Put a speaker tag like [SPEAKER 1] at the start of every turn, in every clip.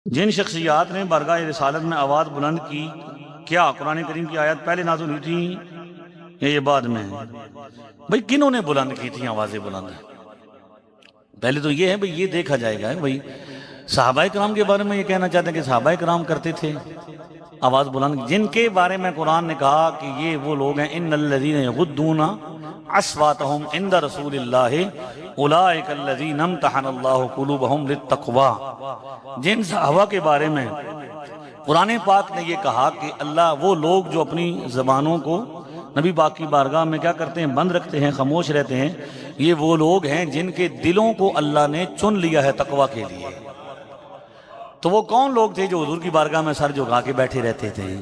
[SPEAKER 1] جن شخصیات نے بارگاہ رسالت میں آواز بلند کی، کیا قرآن کریم کی آیات پہلے نازل ہوئی تھی یا یہ بعد میں؟ بھئی کنہوں نے بلند کی تھی آوازیں بلند؟ پہلے تو یہ ہے بھئی یہ دیکھا جائے گا بھئی صحابہ کرام کے بارے میں یہ کہنا چاہتے ہیں کہ صحابہ کرام کرتے تھے آواز بلند، جن کے بارے میں قرآن نے کہا کہ یہ وہ لوگ ہیں ان الذین یغضون اصواتہم عند رسول اللہ اولئک الذین امتحن اللہ قلوبہم للتقوی، جن صحابہ کے بارے میں قرآن پاک نے یہ کہا کہ اللہ وہ لوگ جو اپنی زبانوں کو نبی پاک کی بارگاہ میں کیا کرتے ہیں، بند رکھتے ہیں، خاموش رہتے ہیں، یہ وہ لوگ ہیں جن کے دلوں کو اللہ نے چن لیا ہے تقوی کے لیے۔ تو وہ کون لوگ تھے جو حضور کی بارگاہ میں سر جھکا کے بیٹھے رہتے تھے؟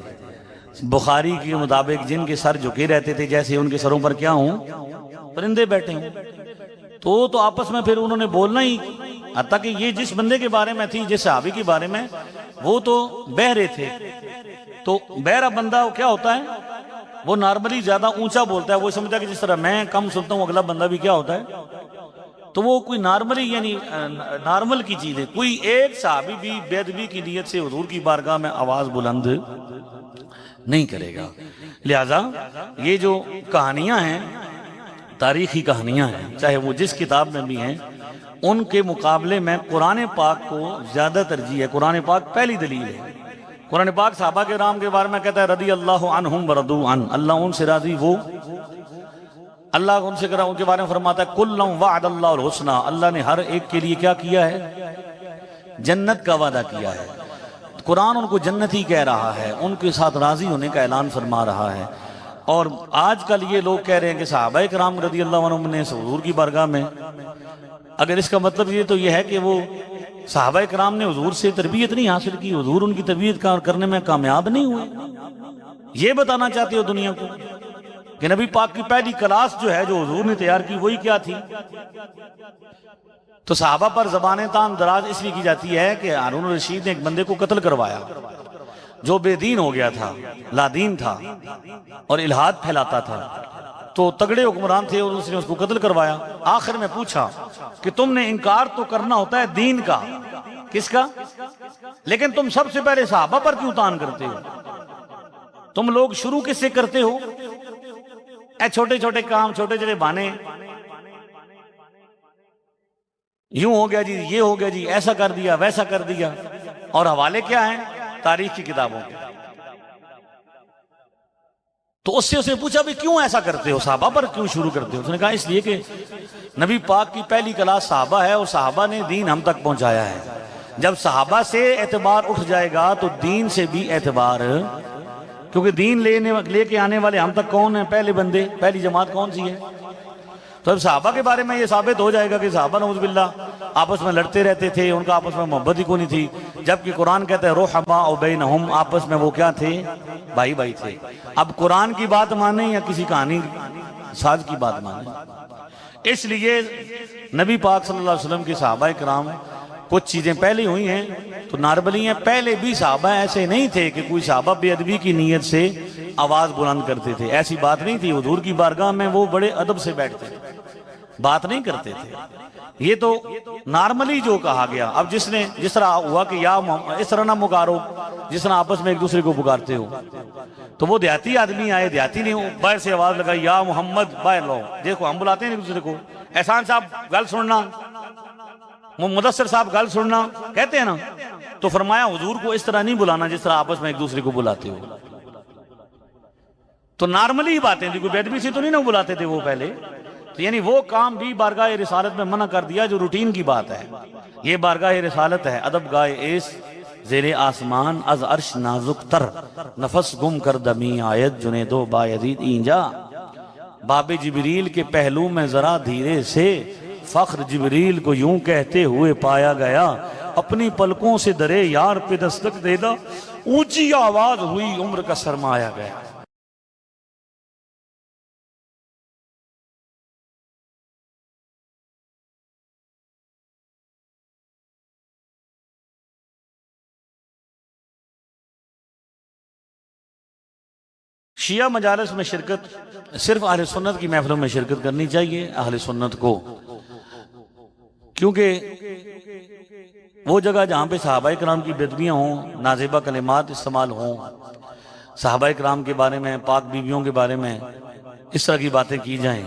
[SPEAKER 1] بخاری کے مطابق جن کے سر جھکے رہتے تھے جیسے ان کے سروں پر کیا ہوں، پرندے بیٹھے ہوں۔ تو آپس میں پھر انہوں نے بولنا ہی، حتیٰ کہ یہ جس بندے کے بارے میں تھی، جس صحابی کے بارے میں، وہ تو بہرے تھے، تو بہرا بندہ کیا ہوتا ہے، وہ نارملی زیادہ اونچا بولتا ہے، وہ سمجھتا ہے کہ جس طرح میں کم سنتا ہوں اگلا بندہ بھی کیا ہوتا ہے، تو وہ کوئی نارملی یعنی نارمل کی چیز ہے۔ کوئی ایک صحابی بھی بے ادبی کی نیت سے حضور کی بارگاہ میں آواز بلند نہیں کرے گا۔ لہذا یہ جو کہانیاں ہیں، تاریخی کہانیاں ہیں، چاہے وہ جس کتاب میں بھی ہیں، ان کے مقابلے میں قرآن پاک کو زیادہ ترجیح ہے۔ قرآن پاک پہلی دلیل ہے۔ قرآن پاک صحابہ کرام کے بارے میں کہتا ہے رضی اللہ عنہم ورضوا عنہ، اللہ ان سے راضی، وہ اللہ ان سے کرا، ان کے بارے میں فرماتا ہے کُلًا وعد اللہ الحسنى، اللہ نے ہر ایک کے لیے کیا کیا ہے، جنت کا وعدہ کیا ہے۔ قرآن ان کو جنتی کہہ رہا ہے، ان کے ساتھ راضی ہونے کا اعلان فرما رہا ہے۔ اور آج کل یہ لوگ کہہ رہے ہیں کہ صحابہ کرام رضی اللہ عنہم نے حضور کی بارگاہ میں، اگر اس کا مطلب یہ تو یہ ہے کہ وہ صحابہ کرام نے حضور سے تربیت نہیں حاصل کی، حضور ان کی تربیت کرنے میں کامیاب نہیں ہوئے، یہ بتانا چاہتے ہو دنیا کو کہ نبی پاک کی پہلی کلاس جو ہے جو حضور نے تیار کی وہی کیا تھی؟ تو صحابہ پر زبان تام دراز اس لیے کی جاتی ہے کہ ہارون الرشید نے ایک بندے کو قتل کروایا جو بے دین ہو گیا تھا، لا دین تھا اور الہاد پھیلاتا تھا، تو تگڑے حکمران تھے اور اس نے اس کو قتل کروایا۔ آخر میں پوچھا کہ تم نے انکار تو کرنا ہوتا ہے دین کا، کس کا؟ لیکن تم سب سے پہلے صحابہ پر کیوں تان کرتے ہو؟ تم لوگ شروع کس سے کرتے ہو؟ اے چھوٹے چھوٹے کام، چھوٹے چھوٹے بہانے، یوں ہو گیا جی، یہ ہو گیا جی، ایسا کر دیا، ویسا کر دیا، اور حوالے کیا ہیں؟ تاریخ کی کتابوں کے۔ تو اس سے پوچھا بھی کیوں ایسا کرتے ہو، صحابہ پر کیوں شروع کرتے ہو؟ اس نے کہا اس لیے کہ نبی پاک کی پہلی کلاس صحابہ ہے اور صحابہ نے دین ہم تک پہنچایا ہے۔ جب صحابہ سے اعتبار اٹھ جائے گا تو دین سے بھی اعتبار، کیونکہ دین لے کے آنے والے ہم تک کون ہیں؟ پہلے بندے، پہلی جماعت کون سی ہے؟ تو اب صحابہ کے بارے میں یہ ثابت ہو جائے گا کہ صحابہ نعوذ باللہ آپس میں لڑتے رہتے تھے، ان کا آپس میں محبت ہی کو نہیں تھی، جبکہ قرآن کہتا ہے رحماء بینہم، آپس میں وہ کیا تھے؟ بھائی بھائی تھے۔ اب قرآن کی بات مانیں یا کسی کہانی ساز کی بات مانیں؟ اس لیے نبی پاک صلی اللہ علیہ وسلم کے صحابہ کرام کچھ چیزیں پہلے ہوئی ہیں تو نارملی ہیں، پہلے بھی صحابہ ایسے نہیں تھے کہ کوئی صحابہ بے ادبی کی نیت سے آواز بلند کرتے تھے، ایسی بات نہیں تھی۔ حضور کی بارگاہ میں وہ بڑے ادب سے بیٹھتے تھے، بات نہیں کرتے تھے۔ یہ تو نارملی جو کہا گیا۔ اب جس طرح ہوا کہ یا محمد، اس طرح نہ مکارو جس طرح آپس میں ایک دوسرے کو پکارتے ہو، تو وہ دیہاتی آدمی آئے، دیہاتی نے باہر سے آواز لگائی یا محمد، باہر لو، دیکھو ہم بلاتے ہیں ایک دوسرے کو، احسان صاحب گل سننا، مدثر صاحب گل سننا کہتے ہیں نا، تو فرمایا حضور کو اس طرح نہیں بلانا جس طرح آپس میں ایک دوسرے کو بلاتے ہو۔ تو نارملی ہی باتیں تھی، کوئی بے ادبی سے تو نہیں نہ بلاتے تھے وہ پہلے، تو یعنی وہ کام بھی بارگاہ رسالت میں منع کر دیا جو روٹین کی بات ہے۔ یہ بارگاہ رسالت ہے، ادب گائے ایس زیر آسمان، از عرش نازک تر، نفس گم کر دمی آیت جنیدو بایدید اینجا، باب جبریل کے پہلو میں ذرا دھیرے سے، فخر جبریل کو یوں کہتے ہوئے پایا گیا، اپنی پلکوں سے درے یار پہ دستک دیدا، اونچی آواز ہوئی عمر کا سرمایا گیا۔ شیعہ مجالس میں شرکت صرف اہل سنت کی محفلوں میں شرکت کرنی چاہیے اہل سنت کو، کیونکہ وہ جگہ جہاں پہ صحابہ کرام کی بیدبیاں ہوں، نازیبہ کلمات استعمال ہوں، صحابہ کرام کے بارے میں، پاک بیویوں کے بارے میں اس طرح کی باتیں کی جائیں،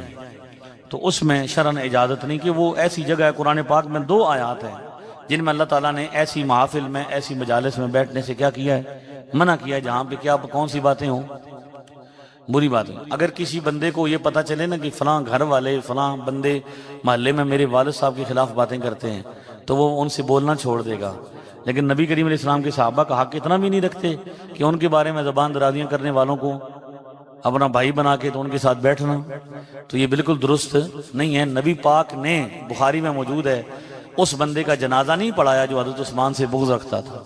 [SPEAKER 1] تو اس میں شرعاً اجازت نہیں، کہ وہ ایسی جگہ ہے۔ قرآن پاک میں 2 آیات ہیں جن میں اللہ تعالیٰ نے ایسی محافل میں، ایسی مجالس میں بیٹھنے سے کیا کیا ہے؟ منع کیا ہے، جہاں پہ کیا کون سی باتیں ہوں؟ بری باتیں۔ اگر کسی بندے کو یہ پتہ چلے نا کہ فلاں گھر والے، فلاں بندے محلے میں میرے والد صاحب کے خلاف باتیں کرتے ہیں، تو وہ ان سے بولنا چھوڑ دے گا۔ لیکن نبی کریم علیہ السلام کے صحابہ کا حق اتنا بھی نہیں رکھتے کہ ان کے بارے میں زبان درازیاں کرنے والوں کو اپنا بھائی بنا کے تو ان کے ساتھ بیٹھنا، تو یہ بالکل درست نہیں ہے۔ نبی پاک نے، بخاری میں موجود ہے، اس بندے کا جنازہ نہیں پڑھایا جو حضرت عثمان سے بغض رکھتا تھا۔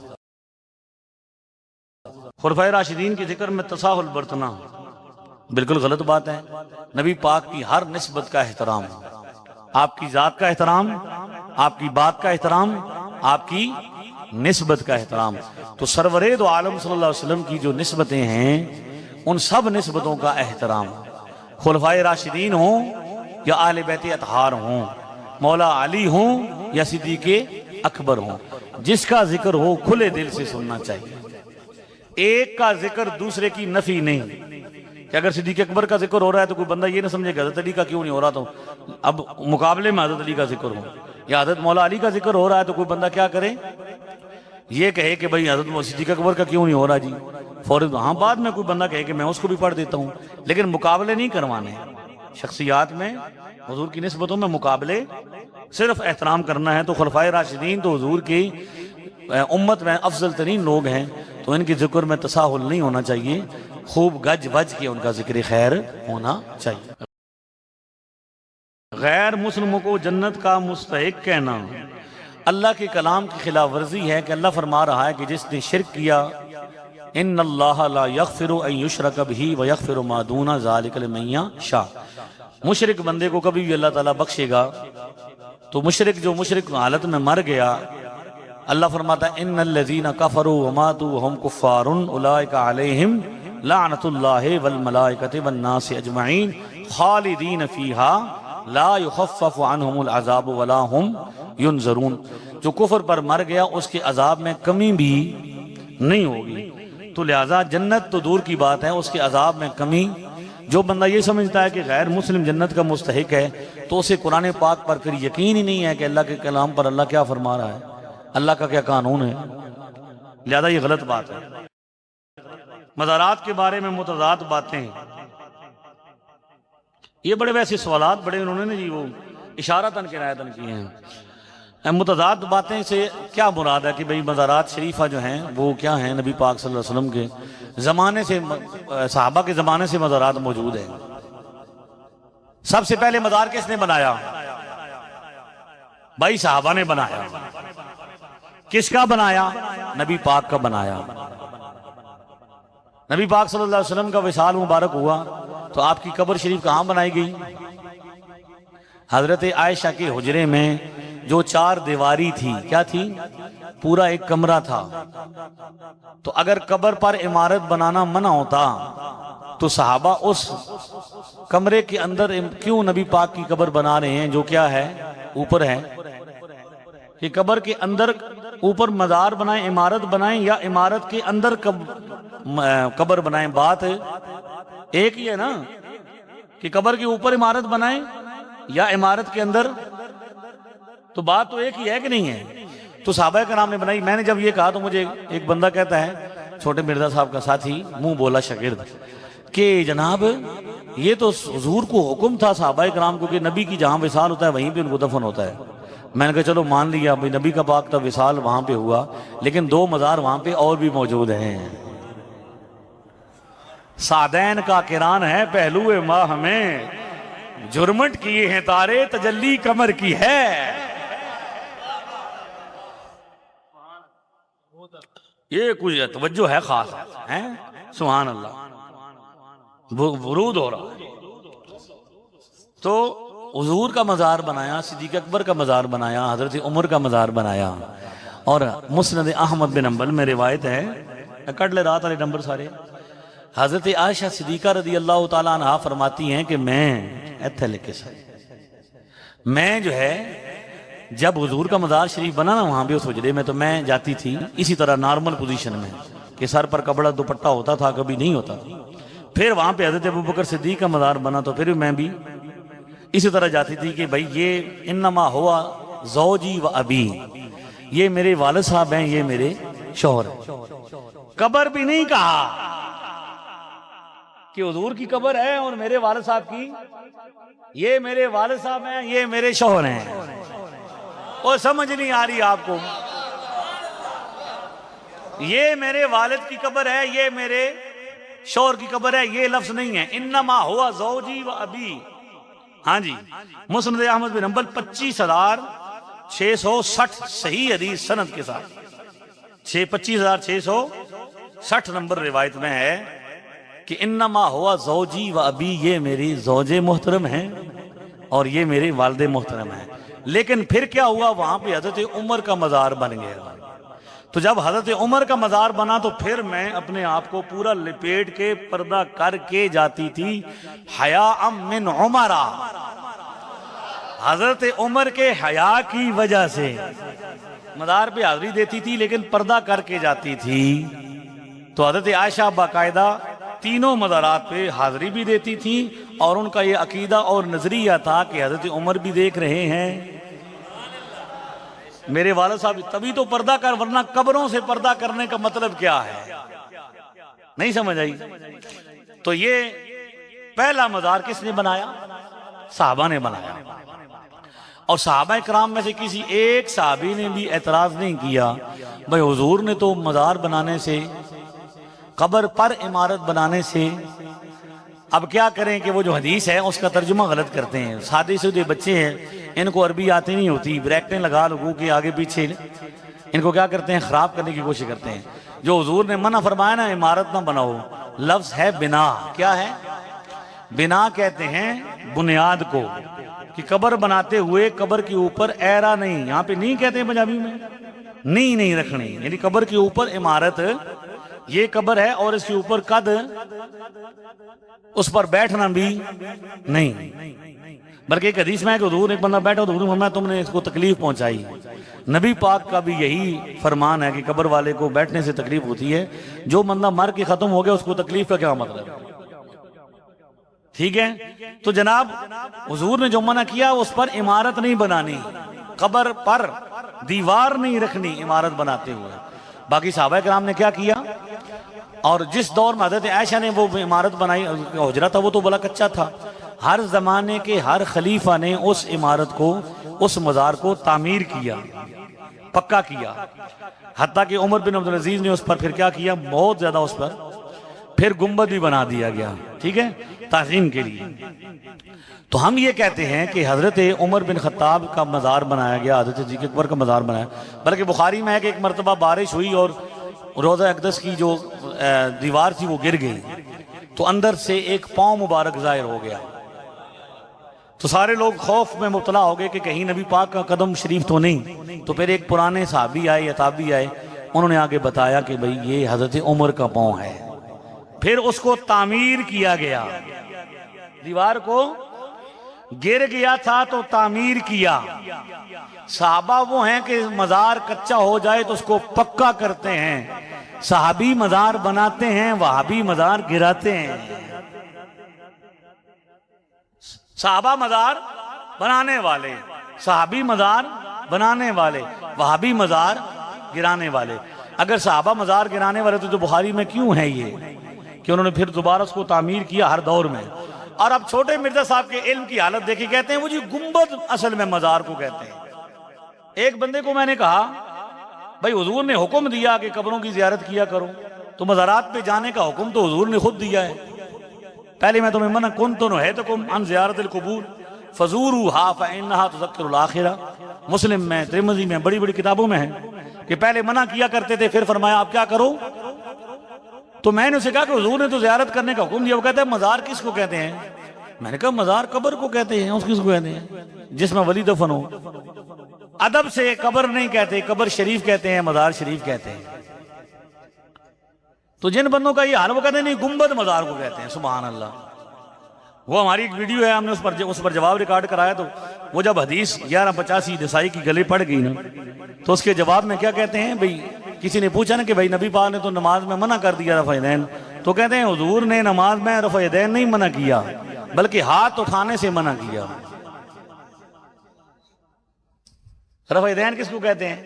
[SPEAKER 1] خلفائے راشدین کے ذکر میں تساہل برتنا بالکل غلط بات ہے۔ نبی پاک کی ہر نسبت کا احترام، آپ کی ذات کا احترام، آپ کی بات کا احترام، آپ کی نسبت کا احترام۔ تو سرور دو عالم صلی اللہ علیہ وسلم کی جو نسبتیں ہیں، ان سب نسبتوں کا احترام، خلفائے راشدین ہوں یا اہل بیت اطہار ہوں، مولا علی ہوں یا صدیق اکبر ہوں، جس کا ذکر ہو کھلے دل سے سننا چاہیے۔ ایک کا ذکر دوسرے کی نفی نہیں، کہ اگر صدیق اکبر کا ذکر ہو رہا ہے تو کوئی بندہ یہ نہ سمجھے کہ حضرت علی کا کیوں نہیں ہو رہا، تو اب مقابلے میں حضرت علی کا ذکر ہو، یا حضرت مولا علی کا ذکر ہو رہا ہے تو کوئی بندہ کیا کرے؟ یہ کہے کہ بھئی حضرت صدیق اکبر کا کیوں نہیں ہو رہا جی، فوراً ہاں بعد میں کوئی بندہ کہے کہ میں اس کو بھی پڑھ دیتا ہوں، لیکن مقابلے نہیں کروانے۔ شخصیات میں، حضور کی نسبتوں میں مقابلے، صرف احترام کرنا ہے۔ تو خلفائے راشدین تو حضور کی امت میں افضل ترین لوگ ہیں، تو ان کے ذکر میں تساہل نہیں ہونا چاہیے، خوب گج وج کے ان کا ذکر خیر ہونا چاہیے۔ غیر مسلموں کو جنت کا مستحق کہنا اللہ کے کلام کی خلاف ورزی ہے، کہ اللہ فرما رہا ہے کہ جس نے شرک کیا، ان اللہ لا یغفر ان یشرک بہ ویغفر ما دون ذلک لمن یشاء، مشرک بندے کو کبھی بھی اللہ تعالیٰ بخشے گا۔ تو مشرک جو مشرک حالت میں مر گیا، اللہ فرماتا ہے ان الذین کفروا وماتوا وهم کفار اولئک علیہم لعنت اللہ والملائکۃ والناس اجمعین خالدین فیہا لا یخفف عنہم العذاب ولا هم ینظرون، جو کفر پر مر گیا اس کے عذاب میں کمی بھی نہیں ہوگی۔ تو لہٰذا جنت تو دور کی بات ہے، اس کے عذاب میں کمی۔ جو بندہ یہ سمجھتا ہے کہ غیر مسلم جنت کا مستحق ہے، تو اسے قرآن پاک پر پھر یقین ہی نہیں ہے کہ اللہ کے کلام پر اللہ کیا فرما رہا ہے، اللہ کا کیا قانون ہے، لہذا یہ غلط بات ہے۔ مزارات کے بارے میں متضاد باتیں، یہ بڑے ویسے سوالات بڑے انہوں نے جی وہ اشارتاً کنایتاً کیے ہیں۔ متضاد باتیں سے کیا مراد ہے کہ بھئی مزارات شریفہ جو ہیں وہ کیا ہیں؟ نبی پاک صلی اللہ علیہ وسلم کے زمانے سے، صحابہ کے زمانے سے مزارات موجود ہیں۔ سب سے پہلے مزار کس نے بنایا؟ بھائی صحابہ نے بنایا۔ کس کا بنایا؟ نبی پاک کا بنایا۔ نبی پاک صلی اللہ علیہ وسلم کا وصال مبارک ہوا تو آپ کی قبر شریف کہاں بنائی گئی؟ حضرت عائشہ کے حجرے میں جو 4 دیواری تھی، کیا تھی؟ پورا ایک کمرہ تھا۔ تو اگر قبر پر عمارت بنانا منع ہوتا تو صحابہ اس کمرے کے اندر کیوں نبی پاک کی قبر بنا رہے ہیں جو کیا ہے؟ اوپر ہے۔ کہ قبر کے اندر اوپر مزار بنائیں، عمارت بنائیں، یا عمارت کے اندر قبر بنائیں، بات ایک ہی ہے نا، کہ قبر کے اوپر عمارت بنائیں یا عمارت کے اندر، تو بات تو ایک ہی ہے کہ نہیں ہے؟ تو صحابہ کرام نے بنائی۔ میں نے جب یہ کہا تو مجھے ایک بندہ کہتا ہے، چھوٹے مرزا صاحب کا ساتھی، منہ بولا شاگرد، کہ جناب یہ تو حضور کو حکم تھا صحابہ کرام کو کہ نبی کی جہاں وصال ہوتا ہے وہیں پہ ان کو دفن ہوتا ہے۔ میں نے کہا چلو مان لیا، بھائی نبی کا پاک تھا، وصال وہاں پہ ہوا، لیکن 2 مزار وہاں پہ اور بھی موجود ہیں۔ سعدین کا کران ہے پہلو ماہ میں، جرمٹ کیے ہیں تارے تجلی کمر کی ہے۔ یہ کچھ توجہ ہے خاص ہے، سبحان اللہ، ورود ہو رہا ہے۔ تو حضور کا مزار بنایا، صدیق اکبر کا مزار بنایا، حضرت عمر کا مزار بنایا، اور مسند احمد بن حنبل میں روایت ہے، کٹ لے رات والے نمبر سارے، حضرت عائشہ صدیقہ رضی اللہ تعالیٰ عنہ فرماتی ہیں کہ میں جو ہے جب حضور کا مزار شریف بنا نا وہاں بھی اس حجرے میں، تو میں جاتی تھی اسی طرح نارمل پوزیشن میں کہ سر پر کپڑا دوپٹہ ہوتا تھا، کبھی نہیں ہوتا تھا۔ پھر وہاں پہ حضرت ابوبکر صدیق کا مزار بنا تو پھر میں بھی اسی طرح جاتی تھی کہ بھائی یہ انما ہوا زوجی و ابی، یہ میرے والد صاحب ہیں، یہ میرے شوہر ہیں۔ قبر بھی نہیں کہا کہ حضور کی قبر ہے اور میرے والد صاحب کی، یہ میرے والد صاحب ہیں، یہ میرے شوہر ہیں۔ اور سمجھ نہیں آ رہی آپ کو؟ یہ میرے والد کی قبر ہے، یہ میرے شوہر کی قبر ہے، یہ لفظ نہیں ہے۔ انما ہوا زوجی و ابی، ہاں جی، مسند احمد بن حنبل 25,660 صحیح حدیث سند کے ساتھ، 25,660 نمبر روایت میں ہے کہ انما ہوا زوجی و ابی، یہ میری زوج محترم ہیں اور یہ میرے والد محترم ہیں۔ لیکن پھر کیا ہوا، وہاں پہ حضرت عمر کا مزار بن گیا۔ تو جب حضرت عمر کا مزار بنا تو پھر میں اپنے آپ کو پورا لپیٹ کے پردہ کر کے جاتی تھی، حیاء من عمر، حضرت عمر کے حیا کی وجہ سے مزار پہ حاضری دیتی تھی لیکن پردہ کر کے جاتی تھی۔ تو حضرت عائشہ باقاعدہ تینوں مزارات پہ حاضری بھی دیتی تھی اور ان کا یہ عقیدہ اور نظریہ تھا کہ حضرت عمر بھی دیکھ رہے ہیں، میرے والد صاحب، تبھی تو پردہ کر، ورنہ قبروں سے پردہ کرنے کا مطلب کیا ہے؟ نہیں سمجھ آئی؟ تو یہ پہلا مزار کس نے بنایا؟ صحابہ نے بنایا۔ اور صحابہ کرام میں سے کسی ایک صحابی نے بھی اعتراض نہیں کیا بھئی حضور نے تو مزار بنانے سے، قبر پر عمارت بنانے سے، اب کیا کریں کہ وہ جو حدیث ہے اس کا ترجمہ غلط کرتے ہیں۔ سادے سودے بچے ہیں، ان کو عربی آتی نہیں ہوتی، بریکٹیں لگا لگو کے آگے پیچھے ان کو کیا کرتے ہیں، خراب کرنے کی کوشش کرتے ہیں۔ جو حضور نے منع فرمایا نا عمارت نہ بناؤ، لفظ ہے بنا۔ کیا ہے؟ بنا کہتے ہیں بنیاد کو، کہ قبر بناتے ہوئے قبر کے اوپر ایرا نہیں، یہاں پہ نہیں کہتے ہیں پنجابی میں، نہیں رکھنی، یعنی قبر کے اوپر عمارت، یہ قبر ہے اور اس کے اوپر قد، اس پر بیٹھنا بھی نہیں۔ بلکہ ایک حدیث میں ہے کہ حضور ایک بندہ بیٹھا تو حضور نے فرمایا تم نے اس کو تکلیف پہنچائی۔ نبی پاک کا بھی یہی فرمان ہے کہ قبر والے کو بیٹھنے سے تکلیف ہوتی ہے، جو بندہ مر کے ختم ہو گیا اس کو تکلیف کا کیا مطلب؟ ٹھیک ہے؟ تو جناب حضور نے جو منع کیا اس پر عمارت نہیں بنانی، قبر پر دیوار نہیں رکھنی عمارت بناتے ہوئے۔ باقی صحابہ کرام نے کیا کیا، اور جس دور میں حضرت عائشہ نے وہ عمارت بنائی، حجرہ تھا وہ تو بڑا کچا تھا، ہر زمانے کے ہر خلیفہ نے اس عمارت کو، اس مزار کو تعمیر کیا، پکا کیا، حتیٰ کہ عمر بن عبدالعزیز نے اس پر پھر کیا کیا، بہت زیادہ اس پر پھر گنبد بھی بنا دیا گیا، ٹھیک ہے، تعظیم کے لیے۔ تو ہم یہ کہتے ہیں کہ حضرت عمر بن خطاب کا مزار بنایا گیا، حضرت صدیق اکبر کا مزار بنایا، بلکہ بخاری میں ہے کہ ایک مرتبہ بارش ہوئی اور روضہ اقدس کی جو دیوار تھی وہ گر گئی، تو اندر سے ایک پاؤں مبارک ظاہر ہو گیا، تو سارے لوگ خوف میں مبتلا ہو گئے کہ کہیں نبی پاک کا قدم شریف تو نہیں۔ تو پھر ایک پرانے صحابی آئے یا تابعی آئے، انہوں نے آگے بتایا کہ بھئی یہ حضرت عمر کا پاؤں ہے۔ پھر اس کو تعمیر کیا گیا، دیوار کو گر گیا تھا تو تعمیر کیا۔ صحابہ وہ ہیں کہ مزار کچا ہو جائے تو اس کو پکا کرتے ہیں، صحابی مزار بناتے ہیں، وہابی مزار گراتے ہیں۔ صحابہ مزار بنانے والے، صحابی مزار بنانے والے، وہابی مزار گرانے والے۔ اگر صحابہ مزار گرانے والے تو بخاری میں کیوں ہے یہ کہ انہوں نے پھر دوبارہ اس کو تعمیر کیا ہر دور میں؟ اور اب چھوٹے مرزا صاحب کے علم کی حالت دیکھی، کہتے ہیں وہ جی گنبد اصل میں مزار کو کہتے ہیں۔ ایک بندے کو میں نے کہا بھائی حضور نے حکم دیا کہ قبروں کی زیارت کیا کرو، تو مزارات پہ جانے کا حکم تو حضور نے خود دیا ہے۔ پہلے میں تمہیں منع کنت نہیتکم عن زیارت القبور فزوروها فانها تذکر الاخرہ، مسلم میں، ترمذی میں، بڑی بڑی کتابوں میں ہے کہ پہلے منع کیا کرتے تھے، پھر فرمایا آپ کیا کرو۔ تو میں نے اسے کہا کہ حضور نے تو زیارت کرنے کا حکم دیا۔ وہ کہتا ہے مزار کس کو کہتے ہیں؟ میں نے کہا مزار قبر کو کہتے ہیں، اس کس کو کہتے ہیں؟ جس میں ولی دفن ہو۔ ادب سے قبر نہیں کہتے، قبر شریف کہتے ہیں، مزار شریف کہتے ہیں۔ تو جن بندوں کا یہ حال وہ کہتے ہیں نہیں گنبد مزار کو کہتے ہیں، سبحان اللہ۔ وہ ہماری ایک ویڈیو ہے، ہم نے اس پر جواب ریکارڈ کرایا، تو وہ جب حدیث 1185 نسائی کی گلے پڑ گئی نا، تو اس کے جواب میں کیا کہتے ہیں بھئی، کسی نے پوچھا نا کہ بھئی نبی پاک نے تو نماز میں منع کر دیا رفع یدین، تو کہتے ہیں حضور نے نماز میں رفع یدین نہیں منع کیا بلکہ ہاتھ اٹھانے سے منع کیا۔ رفع یدین کس کو کہتے ہیں؟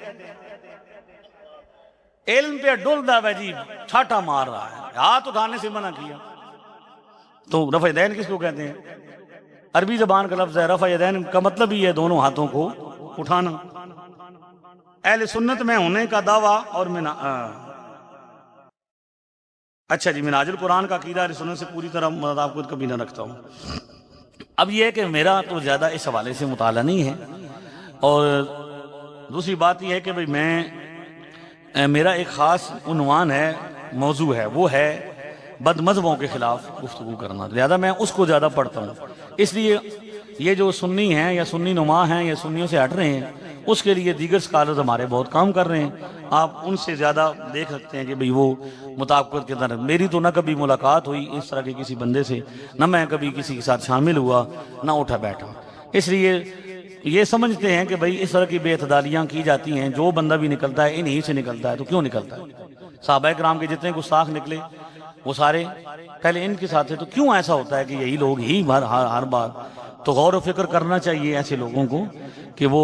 [SPEAKER 1] علم پہ ڈلدا ہے جی، چھاٹا مار رہا ہے، ہاتھ اٹھانے سے منع کیا۔ تو رفع یدین کس کو کہتے ہیں؟ عربی زبان کا لفظ ہے، رفع یدین کا مطلب ہی ہے دونوں ہاتھوں کو اٹھانا۔ اہل سنت میں ہونے کا دعویٰ اور اچھا جی، منہاج القرآن کا عقیدہ اہل سنت سے پوری طرح مدد آپ کو کبھی نہ رکھتا ہوں۔ اب یہ ہے کہ میرا تو زیادہ اس حوالے سے مطالعہ نہیں ہے، اور دوسری بات یہ ہے کہ میرا ایک خاص عنوان ہے، موضوع ہے، وہ ہے بد مذہبوں کے خلاف گفتگو کرنا، زیادہ میں اس کو زیادہ پڑھتا ہوں۔ اس لیے یہ جو سنی ہیں یا سنی نما ہیں یا سنیوں سے ہٹ رہے ہیں، اس کے لیے دیگر سکالرز ہمارے بہت کام کر رہے ہیں، آپ ان سے زیادہ دیکھ سکتے ہیں کہ بھئی وہ مطابقت کے اندر۔ میری تو نہ کبھی ملاقات ہوئی اس طرح کے کسی بندے سے، نہ میں کبھی کسی کے ساتھ شامل ہوا، نہ اٹھا بیٹھا، اس لیے یہ سمجھتے ہیں کہ بھئی اس طرح کی بے اعتدالیاں کی جاتی ہیں، جو بندہ بھی نکلتا ہے انہی سے نکلتا ہے، تو کیوں نکلتا ہے؟ صحابہ کرام کے جتنے گستاخ نکلے وہ سارے پہلے ان کے ساتھ تھے، تو کیوں ایسا ہوتا ہے کہ یہی لوگ ہی ہر بار؟ تو غور و فکر کرنا چاہیے ایسے لوگوں کو کہ وہ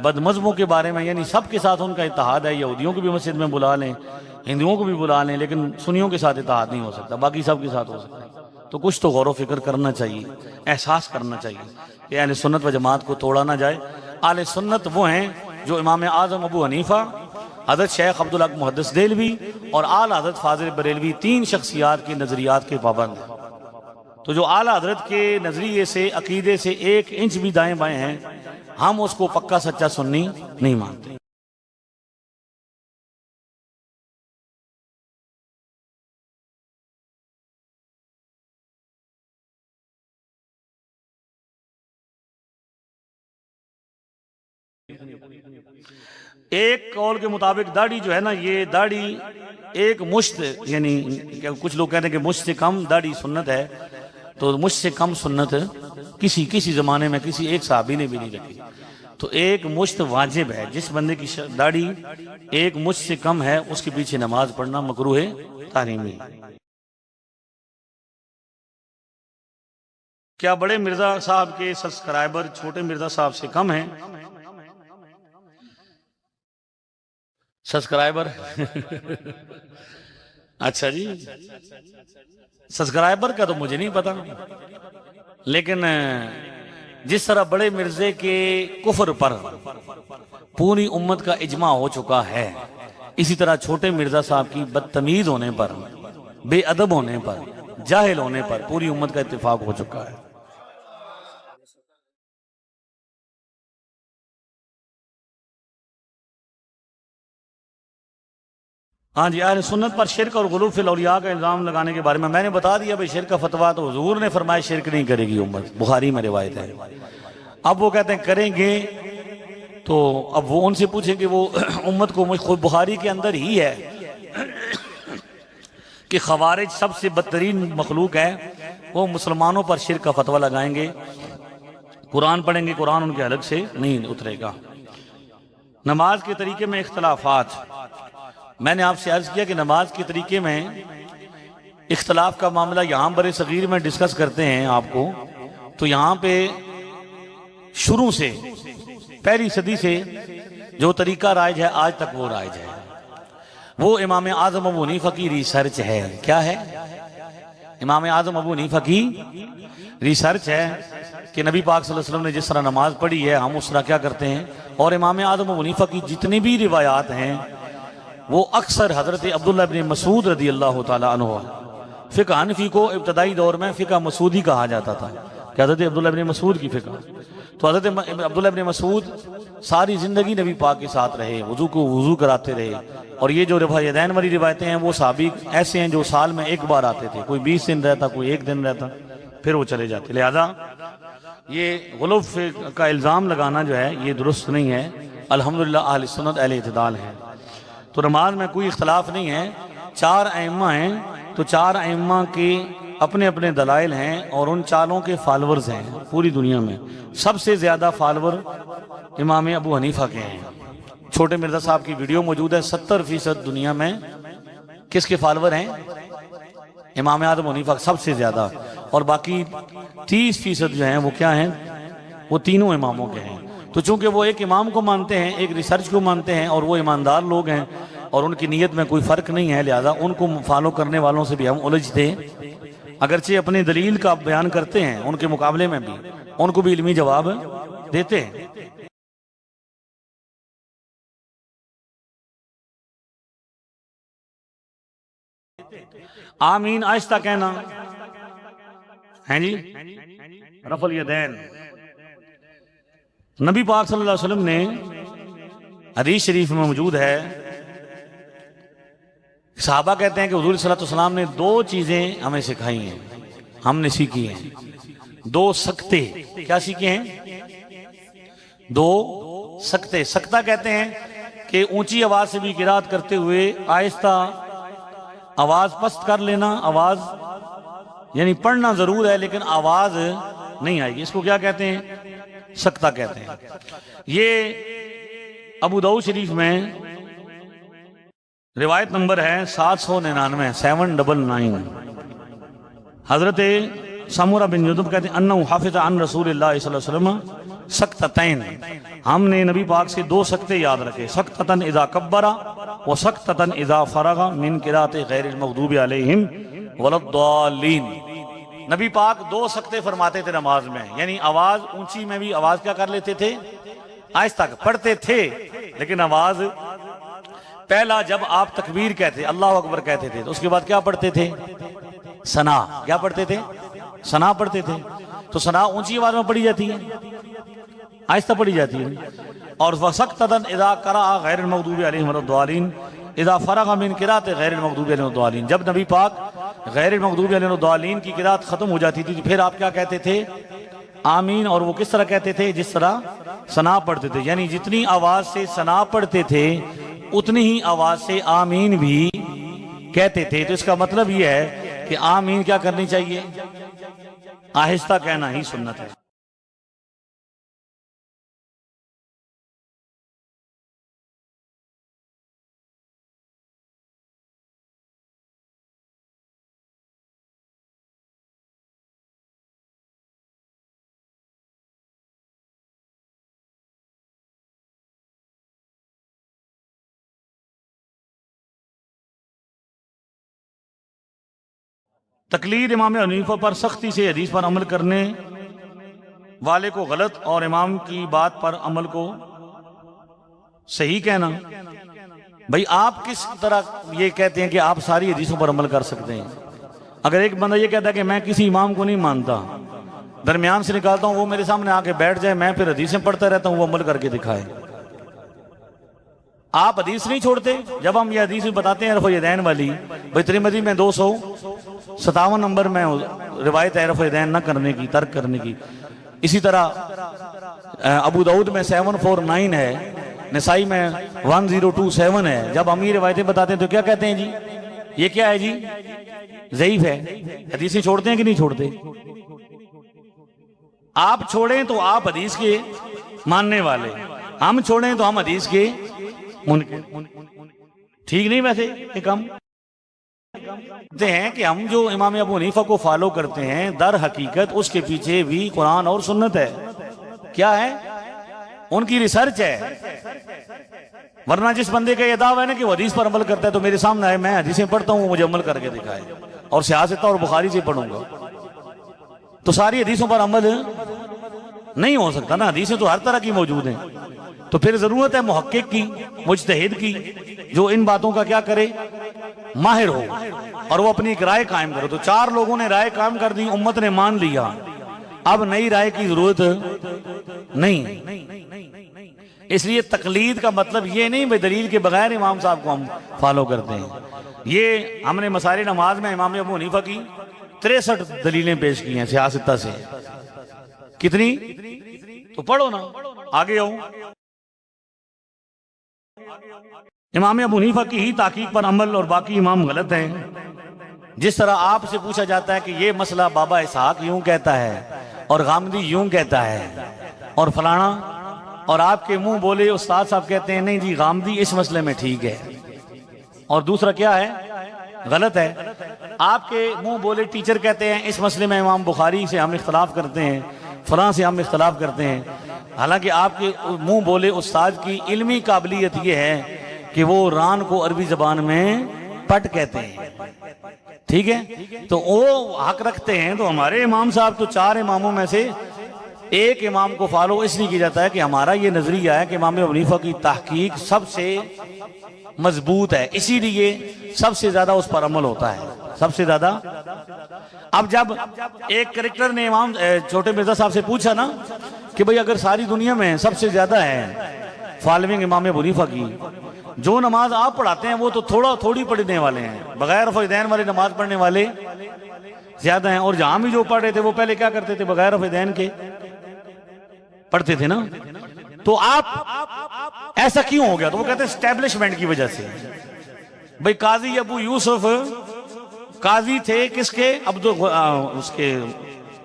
[SPEAKER 1] بد مذہبوں کے بارے میں، یعنی سب کے ساتھ ان کا اتحاد ہے، یہودیوں کو بھی مسجد میں بلا لیں، ہندوؤں کو بھی بلا لیں، لیکن سنیوں کے ساتھ اتحاد نہیں ہو سکتا، باقی سب کے ساتھ ہو سکتا ہے۔ تو کچھ تو غور و فکر کرنا چاہیے، احساس کرنا چاہیے کہ اہل سنت و جماعت کو توڑا نہ جائے۔ اہل سنت وہ ہیں جو امام اعظم ابو حنیفہ، حضرت شیخ عبدالحق محدث دہلوی اور اعلیٰ حضرت فاضل بریلوی، تین شخصیات کے نظریات کے پابند ہیں۔ تو جو اعلیٰ حضرت کے نظریے سے، عقیدے سے 1 انچ بھی دائیں بائیں ہیں، ہم اس کو پکا سچا سنی نہیں مانتے۔ ایک قول کے مطابق داڑھی جو ہے نا، یہ داڑھی ایک مشت، یعنی کچھ لوگ کہتے ہیں کہ مشت سے کم داڑھی سنت ہے، تو مشت سے کم سنت کسی زمانے میں کسی ایک صحابی نے بھی نہیں رکھی۔ تو ایک مشت واجب ہے، جس بندے کی داڑھی ایک مشت سے کم ہے اس کے پیچھے نماز پڑھنا مکروہ تحریمی۔ کیا بڑے مرزا صاحب کے سبسکرائبر چھوٹے مرزا صاحب سے کم ہیں؟ سبسکرائبر اچھا جی، سبسکرائبر کا تو مجھے نہیں پتا، لیکن جس طرح بڑے مرزے کے کفر پر پوری امت کا اجماع ہو چکا ہے، اسی طرح چھوٹے مرزا صاحب کی بدتمیز ہونے پر، بے ادب ہونے پر، جاہل ہونے پر پوری امت کا اتفاق ہو چکا ہے۔ ہاں جی، اہل سنت پر شرک اور غلو فی الاولیاء کا الزام لگانے کے بارے میں نے بتا دیا بھئی شرک کا فتویٰ تو حضور نے فرمایا شرک نہیں کرے گی امت، بخاری میں روایت ہے۔ اب وہ کہتے ہیں کریں گے، تو اب وہ ان سے پوچھیں کہ وہ امت کو خود بخاری کے اندر ہی ہے کہ خوارج سب سے بدترین مخلوق ہے، وہ مسلمانوں پر شرک کا فتویٰ لگائیں گے، قرآن پڑھیں گے، قرآن ان کے حلق سے نہیں اترے گا۔ نماز کے طریقے میں اختلافات، میں نے آپ سے عرض کیا کہ نماز کے طریقے میں اختلاف کا معاملہ یہاں برے صغیر میں ڈسکس کرتے ہیں آپ کو، تو یہاں پہ شروع سے پہلی صدی سے جو طریقہ رائج ہے آج تک وہ رائج ہے، وہ امام اعظم ابو حنیفہ کی ریسرچ ہے۔ کیا ہے؟ امام اعظم ابو حنیفہ کی ریسرچ ہے کہ نبی پاک صلی اللہ علیہ وسلم نے جس طرح نماز پڑھی ہے ہم اس طرح کیا کرتے ہیں، اور امام اعظم ابو حنیفہ کی جتنی بھی روایات ہیں وہ اکثر حضرت عبداللہ ابن مسعود رضی اللہ تعالیٰ عنہ، فقہ حنفی کو ابتدائی دور میں فقہ مسعودی کہا جاتا تھا کہ حضرت عبداللہ ابن مسعود کی فقہ، تو حضرت عبداللہ ابن مسعود ساری زندگی نبی پاک کے ساتھ رہے، وضو کو وضو کراتے رہے، اور یہ جو رفع یدین والی روایتیں ہیں وہ صحابی ایسے ہیں جو سال میں ایک بار آتے تھے، کوئی 20 دن رہتا، کوئی 1 دن رہتا، پھر وہ چلے جاتے۔ لہذا یہ غلو کا الزام لگانا جو ہے یہ درست نہیں ہے۔ الحمدللہ اہل سنت اہل اعتدال ہیں، تو نماز میں کوئی اختلاف نہیں ہے، 4 ائمہ ہیں، تو 4 ائمہ کے اپنے اپنے دلائل ہیں اور ان چالوں کے فالورز ہیں پوری دنیا میں۔ سب سے زیادہ فالور امام ابو حنیفہ کے ہیں۔ چھوٹے مرزا صاحب کی ویڈیو موجود ہے، 70% دنیا میں کس کے فالور ہیں؟ امام اعظم حنیفہ سب سے زیادہ، اور باقی 30% جو ہیں وہ کیا ہیں؟ وہ تینوں اماموں کے ہیں۔ تو چونکہ وہ ایک امام کو مانتے ہیں، ایک ریسرچ کو مانتے ہیں، اور وہ ایماندار لوگ ہیں اور ان کی نیت میں کوئی فرق نہیں ہے، لہذا ان کو فالو کرنے والوں سے بھی ہم الجھتے ہیں، اگرچہ اپنی دلیل کا بیان کرتے ہیں، ان کے مقابلے میں بھی ان کو بھی علمی جواب دیتے ہیں۔ آمین آہستہ کہنا ہے جی، رفع الیدین۔ نبی پاک صلی اللہ علیہ وسلم نے حدیث شریف میں موجود ہے، صحابہ کہتے ہیں کہ حضور صلی اللہ علیہ وسلم نے 2 چیزیں ہمیں سکھائی ہیں، ہم نے سیکھی ہیں، 2 سکتے۔ کیا سیکھے ہیں؟ 2 سکتے۔ سکتہ کہتے ہیں کہ اونچی آواز سے بھی قرات کرتے ہوئے آہستہ آواز پست کر لینا، آواز یعنی پڑھنا ضرور ہے لیکن آواز نہیں آئے گی، اس کو کیا کہتے ہیں؟ سکتہ کہتے ہیں۔ یہ ابو داؤد شریف میں روایت نمبر ہے 799 799۔ حضرت سمورہ بن جندب کہتے ہیں انہو حافظ عن رسول اللہ صلی اللہ علیہ وسلم سکتتین، ہم نے نبی پاک سے 2 سکتے یاد رکھے، سکتتن اذا کبرا و سکتتن اذا فرغا من قرات غیر المغضوب علیہم وللضالین۔ نبی پاک 2 سکتے فرماتے تھے نماز میں، یعنی آواز اونچی میں بھی آواز کیا کر لیتے تھے؟ آہستہ پڑھتے تھے، لیکن آواز پہلا جب آپ تکبیر کہتے اللہ اکبر کہتے تھے تو اس کے بعد کیا پڑھتے تھے؟ ثنا۔ کیا پڑھتے تھے؟ ثنا پڑھتے تھے۔ تو ثنا اونچی آواز میں پڑھی جاتی ہے، آہستہ پڑھی جاتی ہے۔ اور وَسَقْطَةً اِذَا قَرَأَ غَيْرِ الْمَغْضُوبِ عَلَيْهِمْ وَلَا الضَّالِّينَ اذا فرغ من قرات غیر المغضوب علیہم الضالین، جب نبی پاک غیر المغضوب علیہم الضالین کی قرات ختم ہو جاتی تھی تو پھر آپ کیا کہتے تھے؟ آمین۔ اور وہ کس طرح کہتے تھے؟ جس طرح ثنا پڑھتے تھے، یعنی جتنی آواز سے ثنا پڑھتے تھے اتنی ہی آواز سے آمین بھی کہتے تھے۔ تو اس کا مطلب یہ ہے کہ آمین کیا کرنی چاہیے؟ آہستہ کہنا ہی سنت ہے۔ تقلید امام حنیفہ پر سختی سے حدیث پر عمل کرنے والے کو غلط اور امام کی بات پر عمل کو صحیح کہنا۔ بھئی آپ کس طرح یہ کہتے ہیں کہ آپ ساری حدیثوں پر عمل کر سکتے ہیں؟ اگر ایک بندہ یہ کہتا ہے کہ میں کسی امام کو نہیں مانتا، درمیان سے نکالتا ہوں، وہ میرے سامنے آ کے بیٹھ جائے، میں پھر حدیثیں پڑھتا رہتا ہوں، وہ عمل کر کے دکھائے۔ آپ حدیث نہیں چھوڑتے؟ جب ہم یہ حدیث بتاتے ہیں رفع الیدین والی، بھئی ترمذی میں 257 نمبر میں روایت ہے رفع الیدین نہ کرنے کی، ترک کرنے کی۔ اسی طرح ابو داؤد میں 749 ہے، نسائی میں 1027 ہے۔ جب ہم یہ روایتیں بتاتے ہیں تو کیا کہتے ہیں جی؟ یہ کیا ہے جی؟ ضعیف ہے۔ حدیثیں چھوڑتے ہیں کہ نہیں چھوڑتے؟ آپ چھوڑیں تو آپ حدیث کے ماننے والے، ہم چھوڑیں تو ہم حدیث کے منکر۔ ٹھیک نہیں؟ ویسے ایک ہم کہتے ہیں کہ ہم جو امام ابو حنیفہ کو فالو کرتے ہیں، در حقیقت اس کے پیچھے بھی قرآن اور سنت ہے۔ کیا ہے؟ ان کی ریسرچ ہے۔ ورنہ جس بندے کا یہ دعویٰ ہے نا کہ وہ حدیث پر عمل کرتا ہے تو میرے سامنے آئے، میں حدیثیں پڑھتا ہوں، مجھے عمل کر کے دکھائے، اور سیاست اور بخاری سے پڑھوں گا تو ساری حدیثوں پر عمل نہیں ہو سکتا نا۔ حدیثیں تو ہر طرح کی موجود ہیں، تو پھر ضرورت ہے محقق کی، مجتہد کی، جو ان باتوں کا کیا کرے؟ ماہر ہو، اور وہ اپنی ایک رائے قائم کرے۔ تو 4 لوگوں نے رائے قائم کر دی، امت نے مان لیا، اب نئی رائے کی ضرورت نہیں۔ اس لیے تقلید کا مطلب یہ نہیں بھئی دلیل کے بغیر امام صاحب کو ہم فالو کرتے ہیں۔ یہ ہم نے مسائل نماز میں امام ابو حنیفہ کی 63 دلیلیں پیش کی ہیں سیاستہ سے۔ کتنی؟ تو پڑھو نا، آگے آؤ۔ امام ابو حنیفہ کی ہی تحقیق پر عمل اور باقی امام غلط ہیں۔ جس طرح آپ سے پوچھا جاتا ہے کہ یہ مسئلہ بابا اسحاق یوں کہتا ہے اور غامدی یوں کہتا ہے اور فلانا، اور آپ کے منہ بولے استاد صاحب کہتے ہیں نہیں جی غامدی اس مسئلے میں ٹھیک ہے اور دوسرا کیا ہے غلط ہے، آپ کے منہ بولے ٹیچر کہتے ہیں اس مسئلے میں امام بخاری سے ہم اختلاف کرتے ہیں، فلاں سے ہم اختلاف کرتے ہیں، حالانکہ آپ کے منہ بولے استاد کی علمی قابلیت یہ ہے کہ وہ ران کو عربی زبان میں پٹ کہتے ہیں، ٹھیک ہے، تو وہ حق رکھتے ہیں۔ تو ہمارے امام صاحب تو 4 اماموں میں سے ایک امام کو فالو اس لیے کیا جاتا ہے کہ ہمارا یہ نظریہ ہے کہ امام ابو حنیفہ کی تحقیق سب سے مضبوط ہے، اسی لیے سب سے زیادہ اس پر عمل ہوتا ہے، سب سے زیادہ۔ اب جب ایک کریکٹر نے امام چھوٹے مرزا صاحب سے پوچھا نا کہ بھئی اگر ساری دنیا میں سب سے زیادہ ہے فالوئنگ امام ابو حنیفہ کی، جو نماز آپ پڑھاتے ہیں وہ تو تھوڑی پڑھنے والے ہیں، بغیر رفع دین والے نماز پڑھنے والے زیادہ ہیں، اور جہاں بھی جو پڑھ رہے تھے وہ پہلے کیا کرتے تھے بغیر رفع دین کے پڑھتے تھے نا، تو آپ ایسا کیوں ہو گیا؟ تو وہ کہتے ہیں اسٹیبلشمنٹ کی وجہ سے۔ بھئی قاضی ابو یوسف قاضی تھے کس کے؟ اس کے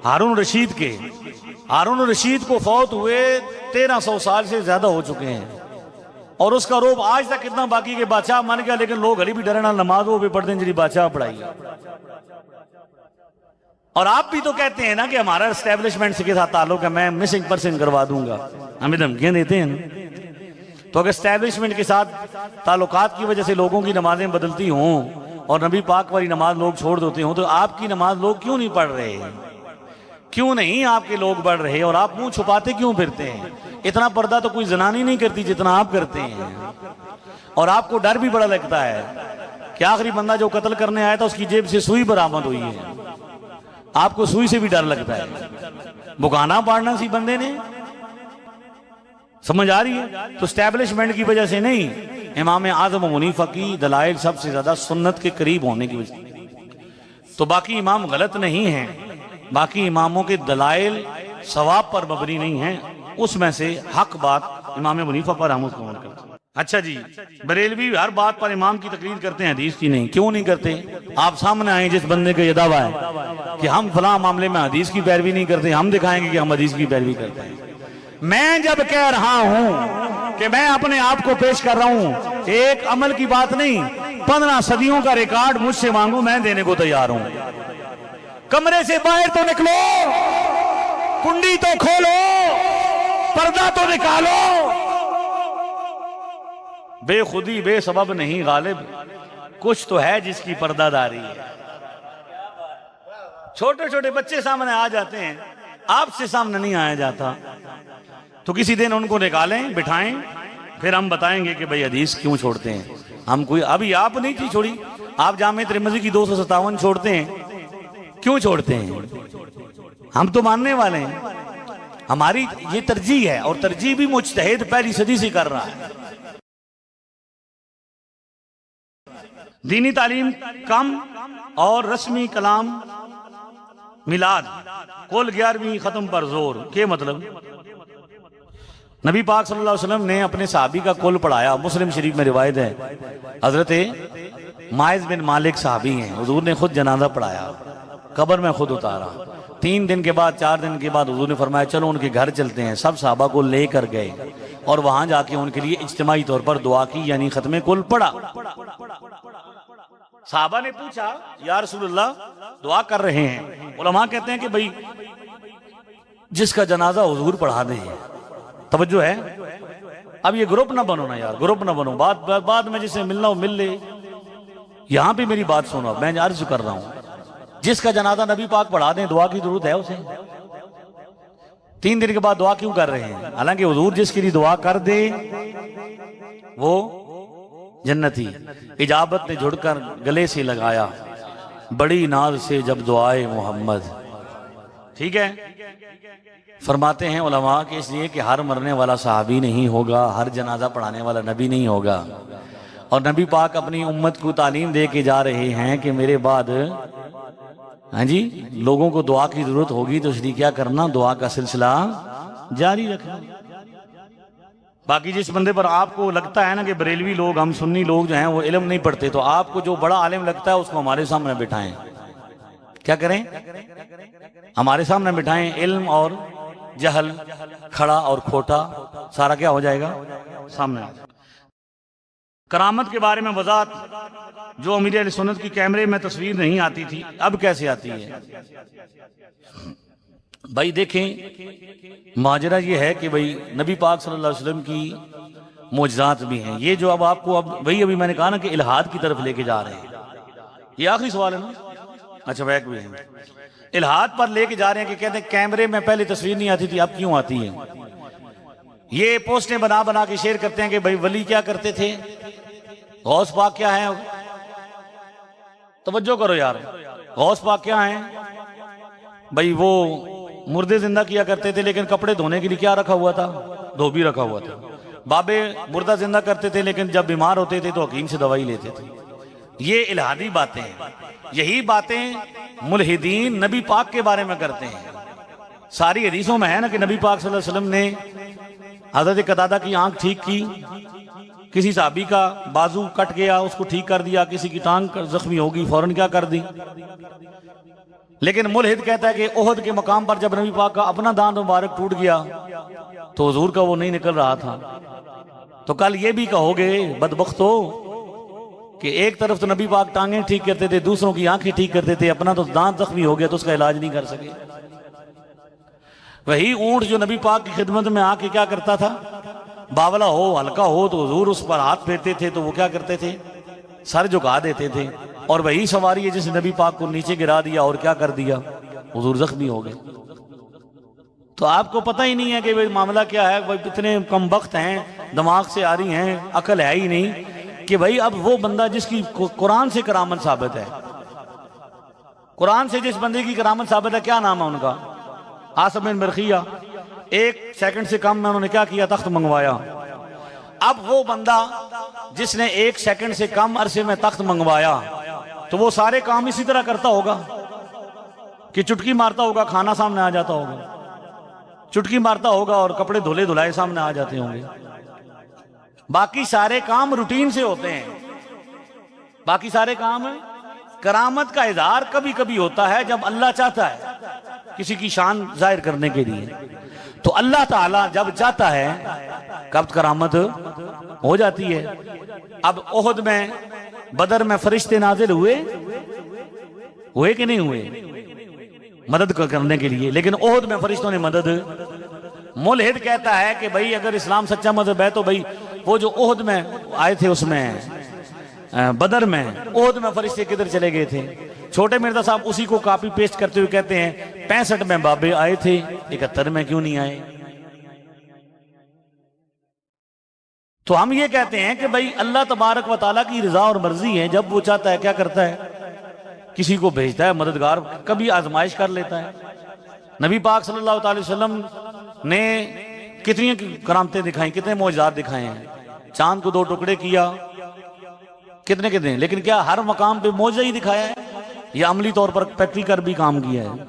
[SPEAKER 1] ہارون رشید کے، ہارون رشید کو فوت ہوئے 1300 سال سے زیادہ ہو چکے ہیں، اور اس کا روب آج تک کتنا باقی کہ بادشاہ مان گیا، لیکن لوگ علی بھی ڈرنا نماز وہ بھی پڑھتے ہیں جی بادشاہ پڑھائی۔ اور آپ بھی تو کہتے ہیں نا کہ ہمارا اسٹیبلشمنٹ کے ساتھ تعلق ہے، میں مسنگ پرسن کروا دوں گا، ہمیں دھمکیاں دیتے ہیں نا۔ تو اگر اسٹیبلشمنٹ کے ساتھ تعلقات کی وجہ سے لوگوں کی نمازیں بدلتی ہوں اور نبی پاک والی نماز لوگ چھوڑ دیتے ہوں، تو آپ کی نماز لوگ کیوں نہیں پڑھ رہے؟ کیوں نہیں آپ کے لوگ پڑھ رہے؟ اور آپ منہ چھپاتے کیوں پھرتے ہیں؟ اتنا پردہ تو کوئی زنانی نہیں کرتی جتنا آپ کرتے ہیں، اور آپ کو ڈر بھی بڑا لگتا ہے کہ آخری بندہ جو قتل کرنے آیا تھا اس کی جیب سے سوئی برآمد ہوئی ہے، آپ کو سوئی سے بھی ڈر لگتا ہے، بکانا پاڑنا سی بندے نے، سمجھ آ رہی ہے؟ تو اسٹیبلشمنٹ کی وجہ سے نہیں، امام اعظم ابو حنیفہ کی دلائل سب سے زیادہ سنت کے قریب ہونے کی وجہ سے۔ تو باقی امام غلط نہیں ہیں، باقی اماموں کے دلائل ثواب پر مبنی نہیں ہیں، اس میں سے حق بات امام ابو حنیفہ پر ہم اس کو عمل کرتے ہیں۔ اچھا جی، بریلوی ہر بات پر امام کی تقریر کرتے ہیں، حدیث کی نہیں، کیوں نہیں کرتے؟ آپ سامنے آئیں جس بندے کا یہ دعویٰ ہے کہ ہم فلاں معاملے میں حدیث کی پیروی نہیں کرتے، ہم دکھائیں گے کہ ہم حدیث کی پیروی کرتے ہیں۔ میں جب کہہ رہا ہوں کہ میں اپنے آپ کو پیش کر رہا ہوں، ایک عمل کی بات نہیں، 15 صدیوں کا ریکارڈ مجھ سے مانگو، میں دینے کو تیار ہوں۔ کمرے سے باہر تو نکلو، کنڈی تو کھولو، پردہ تو نکالو، بے خودی بے سبب نہیں غالب، کچھ تو ہے جس کی پردہ داری ہے۔ چھوٹے چھوٹے بچے سامنے آ جاتے ہیں، آپ سے سامنے نہیں آیا جاتا، تو کسی دن ان کو نکالیں، بٹھائیں، پھر ہم بتائیں گے کہ بھئی حدیث کیوں چھوڑتے ہیں ہم۔ کوئی ابھی آپ نہیں تھی چھوڑی، آپ جامع ترمذی کی 257 چھوڑتے ہیں، کیوں چھوڑتے ہیں؟ ہم تو ماننے والے ہیں، ہماری یہ ترجیح ہے، اور ترجیح بھی مجتہد پہلی صدی سے کر رہا ہے۔ دینی تعلیم کم اور رسمی کلام میلاد، کل 11ویں ختم پر زور، کیا مطلب؟ نبی پاک صلی اللہ علیہ وسلم نے اپنے صحابی کا کل پڑھایا، مسلم شریف میں روایت ہے، حضرت ماعز بن مالک صحابی ہیں، حضور نے خود جنازہ پڑھایا، قبر میں خود اتارا، 3 دن کے بعد 4 دن کے بعد حضور نے فرمایا چلو ان کے گھر چلتے ہیں، سب صحابہ کو لے کر گئے اور وہاں جا کے ان کے لیے اجتماعی طور پر دعا کی، یعنی ختم کل پڑھا۔ صحابہ نے پوچھا یا رسول اللہ دعا کر رہے ہیں، علماء کہتے ہیں کہ بھئی جس کا جنازہ حضور پڑھا دیں، توجہ ہے؟ اب یہ گروپ نہ بنو نا یار، گروپ نہ بنو، بعد میں جسے ملنا ہو مل لے، یہاں پہ میری بات سنو، میں عرض کر رہا ہوں، جس کا جنازہ نبی پاک پڑھا دیں دعا کی ضرورت ہے اسے؟ 3 دن کے بعد دعا کیوں کر رہے ہیں؟ حالانکہ حضور جس کے لیے دعا کر دے وہ جنتی۔ اجابت نے جھڑ کر گلے سے لگایا، بڑی ناز سے جب دعائے محمد، ٹھیک ہے؟ فرماتے ہیں علماء کہ اس لیے کہ ہر مرنے والا صحابی نہیں ہوگا، ہر جنازہ پڑھانے والا نبی نہیں ہوگا، اور نبی پاک اپنی امت کو تعلیم دے کے جا رہے ہیں کہ میرے بعد ہاں جی لوگوں کو دعا کی ضرورت ہوگی، تو اس لیے کیا کرنا، دعا کا سلسلہ جاری رکھنا۔ باقی جس بندے پر آپ کو لگتا ہے نا کہ بریلوی لوگ، ہم سنی لوگ جو ہیں وہ علم نہیں پڑھتے، تو آپ کو جو بڑا عالم لگتا ہے اس کو ہمارے سامنے بٹھائیں. کیا کریں؟ ہمارے سامنے بٹھائیں. علم اور جہل، کھڑا اور کھوٹا، سارا کیا ہو جائے گا سامنے. کرامت کے بارے میں وضاحت، جو امیر اہل سنت کی کیمرے میں تصویر نہیں آتی تھی اب کیسے آتی ہے؟ بھائی دیکھیں، ماجرا یہ ہے کہ بھائی نبی پاک صلی اللہ علیہ وسلم کی معجزات بھی ہیں. یہ جو اب آپ کو وہی ابھی میں نے کہا نا کہ الہاد کی طرف لے کے جا رہے ہیں. یہ آخری سوال ہے نا؟ اچھا بیک بھی ہے. الہاد پر لے کے جا رہے ہیں کہ کہتے ہیں کیمرے میں پہلے تصویر نہیں آتی تھی اب کیوں آتی ہے. یہ پوسٹیں بنا بنا کے شیئر کرتے ہیں کہ بھائی ولی کیا کرتے تھے، غوث پاک کیا ہے. توجہ کرو یار، غوث پاک کیا ہیں بھائی؟ وہ مردے زندہ کیا کرتے تھے لیکن کپڑے دھونے کے لیے کیا رکھا ہوا تھا؟ دھوبی رکھا ہوا تھا. بابے مردہ زندہ کرتے تھے لیکن جب بیمار ہوتے تھے تو حکیم سے دوائی لیتے تھے. یہ الہادی باتیں ہیں. یہی باتیں ملحدین نبی پاک کے بارے میں کرتے ہیں. ساری حدیثوں میں ہے نا کہ نبی پاک صلی اللہ علیہ وسلم نے حضرت قتادہ کی آنکھ ٹھیک کی، کسی صحابی کا بازو کٹ گیا اس کو ٹھیک کر دیا، کسی کی ٹانگ زخمی ہوگی فوراً کیا کر دی. لیکن ملحد کہتا ہے کہ احد کے مقام پر جب نبی پاک کا اپنا دانت مبارک ٹوٹ گیا تو حضور کا وہ نہیں نکل رہا تھا. تو کل یہ بھی کہو گے بدبختو کہ ایک طرف تو نبی پاک ٹانگیں ٹھیک کرتے تھے، دوسروں کی آنکھیں ٹھیک کرتے تھے، اپنا تو دانت زخمی ہو گیا تو اس کا علاج نہیں کر سکے. وہی اونٹ جو نبی پاک کی خدمت میں آ کے کیا کرتا تھا، باولا ہو ہلکا ہو تو حضور اس پر ہاتھ پھیرتے تھے تو وہ کیا کرتے تھے، سر جھکا دیتے تھے. اور وہی سواری ہے جس نے نبی پاک کو نیچے گرا دیا اور کیا کر دیا، حضور زخمی ہو گئے. تو آپ کو پتہ ہی نہیں ہے کہ معاملہ کیا ہے. اتنے کم بخت ہیں، دماغ سے آ رہی ہیں، عقل ہے ہی نہیں کہ بھائی اب وہ بندہ جس کی قرآن سے کرامت ثابت ہے، قرآن سے جس بندے کی کرامت ثابت ہے، کیا نام ہے ان کا؟ عاصم بن برقیہ. 1 سیکنڈ سے کم میں انہوں نے کیا کیا، تخت منگوایا. اب وہ بندہ جس نے 1 سیکنڈ سے کم عرصے میں تخت منگوایا تو وہ سارے کام اسی طرح کرتا ہوگا کہ چٹکی مارتا ہوگا کھانا سامنے آ جاتا ہوگا، چٹکی مارتا ہوگا اور کپڑے دھلے دھلائے سامنے آ جاتے ہوں گے. باقی سارے کام روٹین سے ہوتے ہیں. باقی سارے کام کرامت کا اظہار کبھی کبھی ہوتا ہے جب اللہ چاہتا ہے کسی کی شان ظاہر کرنے کے لیے. تو اللہ تعالیٰ جب چاہتا ہے کب کرامت ہو جاتی ہے. اب احد میں، بدر میں فرشتے نازل ہوئے کہ نہیں ہوئے مدد کرنے کے لیے، لیکن احد میں فرشتوں نے مدد. ملحد کہتا ہے کہ بھائی اگر اسلام سچا مذہب ہے تو بھائی وہ جو احد میں آئے تھے اس میں بدر میں، احد میں فرشتے کدھر چلے گئے تھے؟ چھوٹے مرزا صاحب اسی کو کاپی پیسٹ کرتے ہوئے کہتے ہیں 65 میں بابے آئے تھے، 71 میں کیوں نہیں آئے؟ تو ہم یہ کہتے ہیں کہ بھائی اللہ تبارک و تعالیٰ کی رضا اور مرضی ہے، جب وہ چاہتا ہے کیا کرتا ہے، کسی کو بھیجتا ہے مددگار، کبھی آزمائش کر لیتا ہے. نبی پاک صلی اللہ علیہ وسلم نے کتنی کرامتیں دکھائیں، کتنے معجزات دکھائے ہیں. چاند کو 2 ٹکڑے کیا، کتنے، لیکن کیا ہر مقام پہ معجزہ ہی دکھایا ہے یا عملی طور پر پریکٹیکل بھی کام کیا ہے؟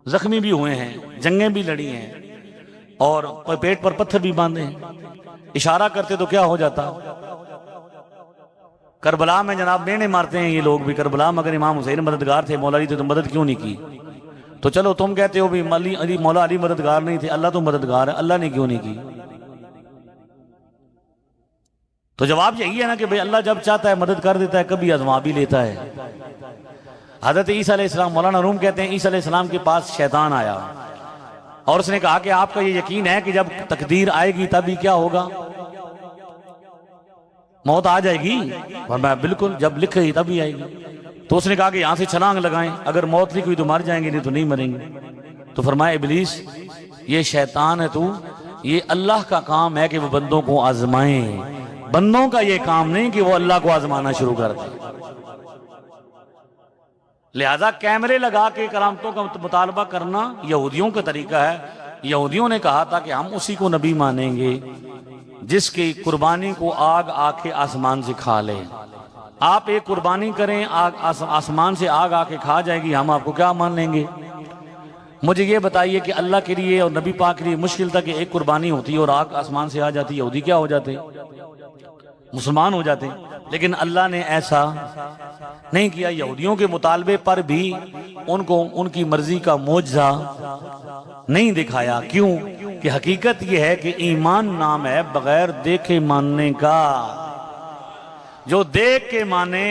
[SPEAKER 1] زخمی بھی ہوئے ہیں، جنگیں بھی لڑی ہیں اور پیٹ پر پتھر بھی باندھے ہیں. اشارہ کرتے تو کیا ہو جاتا. کربلا میں جناب مینے مارتے ہیں یہ لوگ بھی. کربلا میں اگر امام حسین مددگار تھے، مولا علی تھے تو مدد کیوں نہیں کی؟ تو چلو تم کہتے ہو بھی مولا علی مددگار نہیں تھے، اللہ تو مددگار ہے، اللہ نے کیوں نہیں کی؟ تو جواب یہی ہے نا کہ بھئی اللہ جب چاہتا ہے مدد کر دیتا ہے، کبھی آزما بھی لیتا ہے. حضرت عیسیٰ علیہ السلام، مولانا روم کہتے ہیں عیسیٰ علیہ السلام کے پاس شیطان آیا اور اس نے کہا کہ آپ کا یہ یقین ہے کہ جب تقدیر آئے گی تبھی کیا ہوگا، موت آ جائے گی؟ فرمایا بالکل، جب لکھ گئی تبھی آئے گی. تو اس نے کہا کہ یہاں سے چھلانگ لگائیں، اگر موت لکھ ہوئی تو مر جائیں گے، نہیں تو نہیں مریں گے. تو فرمایا ابلیس یہ شیطان ہے تو، یہ اللہ کا کام ہے کہ وہ بندوں کو آزمائیں، بندوں کا یہ کام نہیں کہ وہ اللہ کو آزمانا شروع کر دیں. لہذا کیمرے لگا کے کرامتوں کا مطالبہ کرنا یہودیوں کا طریقہ ہے. یہودیوں نے کہا تھا کہ ہم اسی کو نبی مانیں گے جس کی قربانی کو آگ آ کے آسمان سے کھا لے. آپ ایک قربانی کریں، آسمان سے آگ آ کے کھا جائے گی، ہم آپ کو کیا مان لیں گے؟ مجھے یہ بتائیے کہ اللہ کے لیے اور نبی پاک کے لیے مشکل تھا کہ ایک قربانی ہوتی ہے اور آگ آسمان سے آ جاتی، یہودی کیا ہو جاتے؟ مسلمان ہو جاتے۔ لیکن اللہ نے ایسا نہیں کیا، یہودیوں کے مطالبے پر بھی ان کو ان کی مرضی کا معجزہ نہیں دکھایا۔ کیوں؟ کہ حقیقت یہ ہے کہ ایمان نام ہے بغیر دیکھے ماننے کا۔ جو دیکھ کے مانے،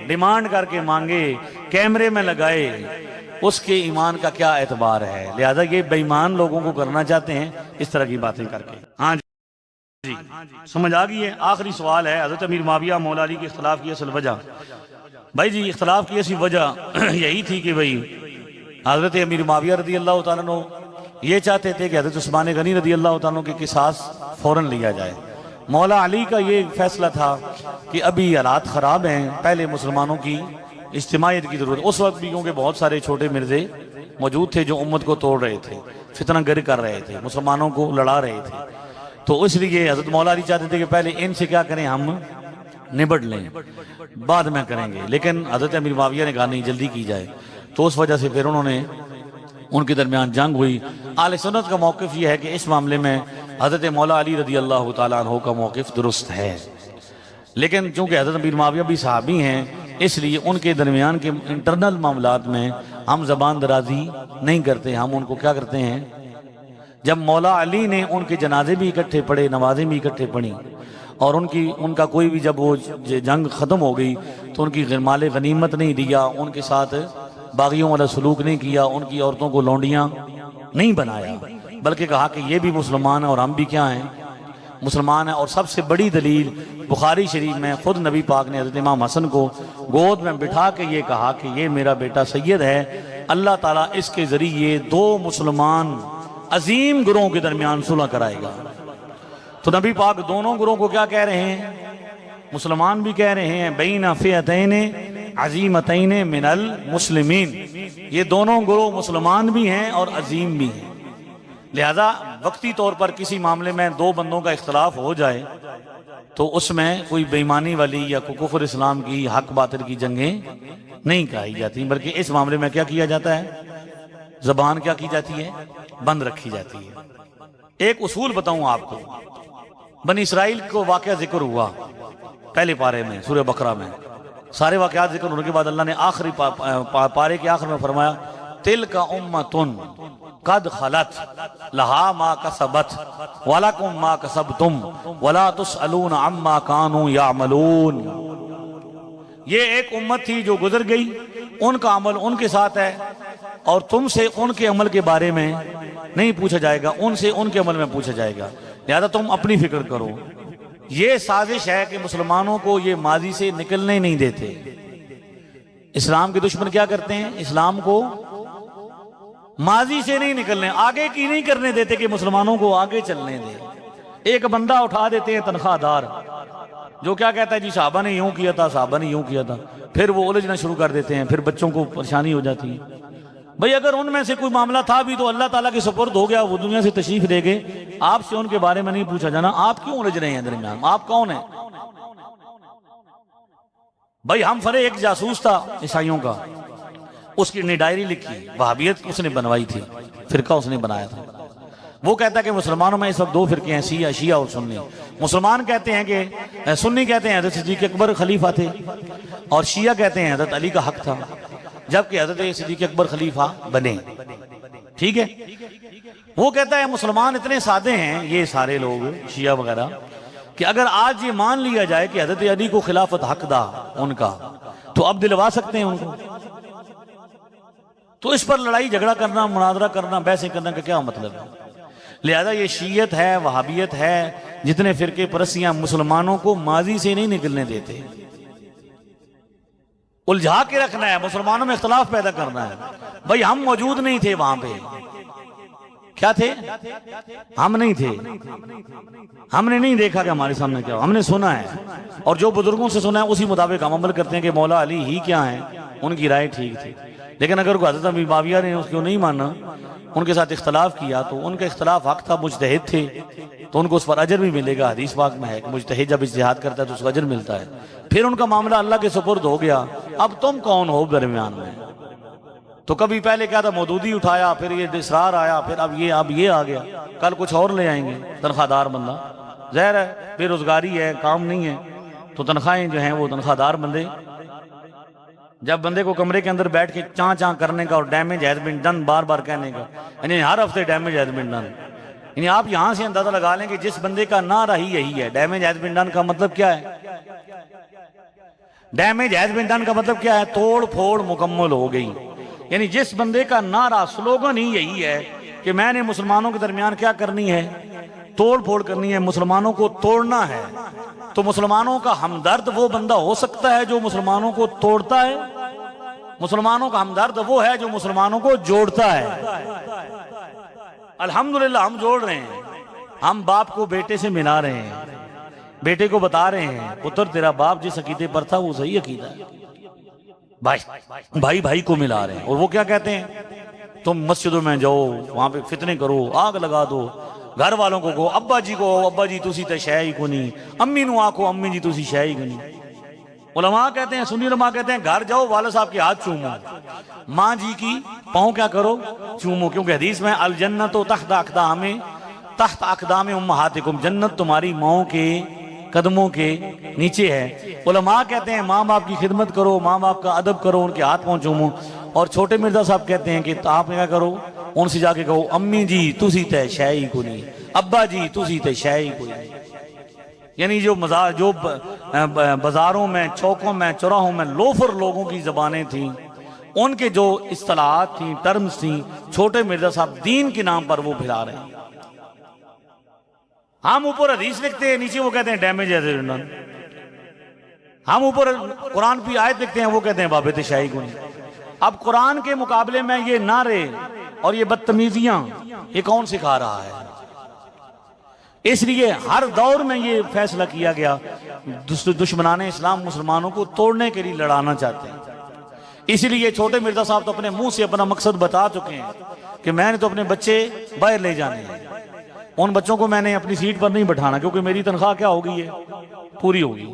[SPEAKER 1] ڈیمانڈ کر کے مانگے، کیمرے میں لگائے، اس کے ایمان کا کیا اعتبار ہے؟ لہذا یہ بے ایمان لوگوں کو کرنا چاہتے ہیں اس طرح کی باتیں کر کے۔ ہاں جی، سمجھ آ گئی ہے؟ آخری سوال ہے، حضرت امیر معاویہ مولا علی کے اختلاف کی اصل وجہ۔ بھائی جی، اختلاف کی اصل وجہ یہی تھی کہ بھئی حضرت امیر معاویہ رضی اللہ تعالیٰ عنہ یہ چاہتے تھے کہ حضرت عثمان غنی رضی اللہ تعالیٰ عنہ کی قصاص فوراً لیا جائے۔ مولا علی کا یہ فیصلہ تھا کہ ابھی حالات خراب ہیں، پہلے مسلمانوں کی اجتماعیت کی ضرورت۔ اس وقت بھی کیونکہ بہت سارے چھوٹے مرزے موجود تھے جو امت کو توڑ رہے تھے، فتنہ گر کر رہے تھے، مسلمانوں کو لڑا رہے تھے، تو اس لیے حضرت مولا علی چاہتے تھے کہ پہلے ان سے کیا کریں، ہم نبڑ لیں، بعد میں کریں گے۔ لیکن حضرت امیر معاویہ نے کہا نہیں، جلدی کی جائے، تو اس وجہ سے پھر انہوں نے ان کے درمیان جنگ ہوئی۔ اہل سنت کا موقف یہ ہے کہ اس معاملے میں حضرت مولا علی رضی اللہ تعالیٰ عنہ کا موقف درست ہے، لیکن چونکہ حضرت امیر معاویہ بھی صحابی ہیں اس لیے ان کے درمیان کے انٹرنل معاملات میں ہم زبان درازی نہیں کرتے، ہم ان کو کیا کرتے ہیں۔ جب مولا علی نے ان کے جنازے بھی اکٹھے پڑھے، نمازیں بھی اکٹھے پڑھی، اور ان کا کوئی بھی جب وہ جنگ ختم ہو گئی تو ان کی مال غنیمت نہیں دیا، ان کے ساتھ باغیوں والا سلوک نہیں کیا، ان کی عورتوں کو لونڈیاں نہیں بنایا، بلکہ کہا کہ یہ بھی مسلمان ہیں اور ہم بھی کیا ہیں، مسلمان ہیں۔ اور سب سے بڑی دلیل بخاری شریف میں خود نبی پاک نے حضرت امام حسن کو گود میں بٹھا کے یہ کہا کہ یہ میرا بیٹا سید ہے، اللہ تعالیٰ اس کے ذریعے دو مسلمان عظیم گروہوں کے درمیان صلح کرائے گا۔ تو نبی پاک دونوں گروہوں کو کیا کہہ رہے ہیں؟ مسلمان بھی کہہ رہے ہیں بین فئتین عظیمتین من المسلمین، یہ دونوں گروہ مسلمان بھی ہیں اور عظیم بھی ہیں۔ لہذا وقتی طور پر کسی معاملے میں دو بندوں کا اختلاف ہو جائے تو اس میں کوئی بے ایمانی والی یا کوئی کفر اسلام کی، حق باطل کی جنگیں نہیں کہی جاتی، بلکہ اس معاملے میں کیا کیا جاتا ہے؟ زبان کیا کی جاتی ہے؟ بند رکھی جاتی ہے۔ ایک اصول بتاؤں آپ کو، بنی اسرائیل کو واقعہ ذکر ہوا پہلے پارے میں سورہ بقرہ میں، سارے واقعات ذکر ہونے کے بعد اللہ نے آخری پارے کے آخر میں فرمایا تلک امتن قد خلت لہا ما کسبت ولکم ما کسبتم ولا تسألون عما كانوا یعملون۔ یہ ایک امت تھی جو گزر گئی، ان کا عمل ان کے ساتھ ہے، اور تم سے ان کے عمل کے بارے میں نہیں پوچھا جائے گا، ان سے ان کے عمل میں پوچھا جائے گا، لہذا تم اپنی فکر کرو۔ یہ سازش ہے کہ مسلمانوں کو یہ ماضی سے نکلنے نہیں دیتے۔ اسلام کے دشمن کیا کرتے ہیں؟ اسلام کو ماضی سے نہیں نکلنے، آگے کی نہیں کرنے دیتے کہ مسلمانوں کو آگے چلنے دے۔ ایک بندہ اٹھا دیتے ہیں تنخواہ دار جو کیا کہتا ہے جی صحابہ نے یوں کیا تھا، صحابہ نے یوں کیا تھا، پھر وہ الجھنا شروع کر دیتے ہیں، پھر بچوں کو پریشانی ہو جاتی ہے۔ بھئی اگر ان میں سے کوئی معاملہ تھا بھی تو اللہ تعالیٰ کے سپرد ہو گیا، وہ دنیا سے تشریف لے گئے، آپ سے ان کے بارے میں نہیں پوچھا جانا، آپ کیوں الجھ رہے ہیں درمیان؟ آپ کون ہیں؟ بھئی ہم فرے ایک جاسوس تھا عیسائیوں کا، اس کی نے ڈائری لکھی، وہابیت اس نے بنوائی تھی، فرقہ اس نے بنایا تھا۔ وہ کہتا ہے کہ مسلمانوں میں اس وقت دو فرقے ہیں، شیعہ اور سنی۔ مسلمان کہتے ہیں کہ سنی کہتے ہیں حضرت صدیق اکبر خلیفہ تھے، اور شیعہ کہتے ہیں حضرت علی کا حق تھا، جبکہ حضرت صدیق اکبر خلیفہ بنے۔ ٹھیک ہے، وہ کہتا ہے مسلمان اتنے سادے ہیں یہ سارے لوگ شیعہ وغیرہ کہ اگر آج یہ مان لیا جائے کہ حضرت علی کو خلافت حق دا ان کا، تو اب دلوا سکتے ہیں ان کو۔ تو اس پر لڑائی جھگڑا کرنا، مناظرہ کرنا، بحثیں کرنا کا کیا مطلب ہے؟ لہذا یہ شیعت ہے، وہابیت ہے، جتنے فرقے پرستیاں مسلمانوں کو ماضی سے نہیں نکلنے دیتے، الجھا کے رکھنا ہے، مسلمانوں میں اختلاف پیدا کرنا ہے۔ بھئی ہم موجود نہیں تھے وہاں پہ، کیا تھے؟ ہم نہیں تھے، ہم نے نہیں دیکھا کہ ہمارے سامنے کیا ہو، ہم نے سنا ہے، اور جو بزرگوں سے سنا ہے اسی مطابق ہم عمل کرتے ہیں کہ مولا علی ہی کیا ہیں، ان کی رائے ٹھیک تھی۔ لیکن اگر کوئی حضرت امیر معاویہ نے اس کو نہیں مانا، ان کے ساتھ اختلاف کیا، تو ان کا اختلاف حق تھا، مجتہد تھے، تو ان کو اس پر اجر بھی ملے گا۔ حدیث پاک میں ہے کہ مجتہد جب اجتہاد کرتا ہے تو اس کو اجر ملتا ہے۔ پھر ان کا معاملہ اللہ کے سپرد ہو گیا، اب تم کون ہو درمیان میں؟ تو کبھی پہلے کیا تھا مودودی اٹھایا، پھر یہ اسرار آیا، پھر اب یہ آ گیا، کل کچھ اور لے آئیں گے تنخواہ دار بندہ. ظاہر ہے بے روزگاری ہے، کام نہیں ہے، تو تنخواہیں جو ہیں وہ تنخواہ دار بندے. جب بندے کو کمرے کے اندر بیٹھ کے چاں چاں کرنے کا اور ڈیمیج ہیز بین ڈن بار بار کہنے کا، یعنی ہر ہفتے ڈیمیج ہیز بین ڈن، یعنی آپ یہاں سے اندازہ لگا لیں کہ جس بندے کا نعرہ ہی یہی ہے. ڈیمیج ہیز بین ڈن کا مطلب کیا ہے؟ ڈیمیج ہیز بین ڈن کا مطلب کیا ہے؟ توڑ پھوڑ مکمل ہو گئی. یعنی جس بندے کا نعرہ سلوگن ہی یہی ہے کہ میں نے مسلمانوں کے درمیان کیا کرنی ہے؟ توڑ پھوڑ کرنی ہے، مسلمانوں کو توڑنا ہے. تو مسلمانوں کا ہمدرد وہ بندہ ہو سکتا ہے جو مسلمانوں کو توڑتا ہے؟ مسلمانوں کا ہمدرد وہ ہے جو مسلمانوں کو جوڑتا ہے. الحمدللہ ہم جوڑ رہے ہیں، ہم باپ کو بیٹے سے ملا رہے ہیں، بیٹے کو بتا رہے ہیں پتر تیرا باپ جس عقیدے پر تھا وہ صحیح عقیدہ ہے. بھائی کو ملا رہے ہیں. اور وہ کیا کہتے ہیں؟ تم مسجدوں میں جاؤ، وہاں پہ فتنے کرو، آگ لگا دو، گھر والوں کو کہو ابا جی کو ابا جی تسی تے شے ہی کو نہیں، امی نو آکھو امی جی تسی شے ہی کو نہیں. علماء کہتے ہیں، سنی علماء کہتے ہیں گھر جاؤ والد صاحب کے ہاتھ چومو، ماں جی کی پاؤں کیا کرو؟ چومو. کیونکہ حدیث میں الجنت تحت اقدام امہاتکم، جنت تمہاری ماؤں کے قدموں کے نیچے ہے. علماء کہتے ہیں ماں باپ کی خدمت کرو، ماں باپ کا ادب کرو، ان کے ہاتھ پاؤں چومو. اور چھوٹے مرزا صاحب کہتے ہیں کہ آپ کیا کرو؟ ان سے جا کے کہو امی جی تسی تے شے ہی کو نہیں، ابا جی تسی تے شے ہی کو نہیں. یعنی جو بازاروں میں، چوکوں میں، چوراہوں میں لوفر لوگوں کی زبانیں تھیں، ان کے جو اصطلاحات تھیں، ٹرمز تھیں، چھوٹے مرزا صاحب دین کے نام پر وہ پھیلا رہے ہیں. ہم اوپر حدیث لکھتے ہیں، نیچے وہ کہتے ہیں ڈیمیج ہے. ہم اوپر قرآن کی آیت لکھتے ہیں، وہ کہتے ہیں بابت شاہی کو نہیں. اب قرآن کے مقابلے میں یہ نعرے اور یہ بدتمیزیاں یہ کون سکھا رہا ہے؟ اس لیے ہر دور میں یہ فیصلہ کیا گیا دشمنان اسلام مسلمانوں کو توڑنے کے لیے لڑانا چاہتے ہیں. اس لیے چھوٹے مرزا صاحب تو اپنے منہ سے اپنا مقصد بتا چکے ہیں کہ میں نے تو اپنے بچے باہر لے جانے ہیں، ان بچوں کو میں نے اپنی سیٹ پر نہیں بٹھانا، کیونکہ میری تنخواہ کیا ہوگی؟ ہے پوری ہوگی،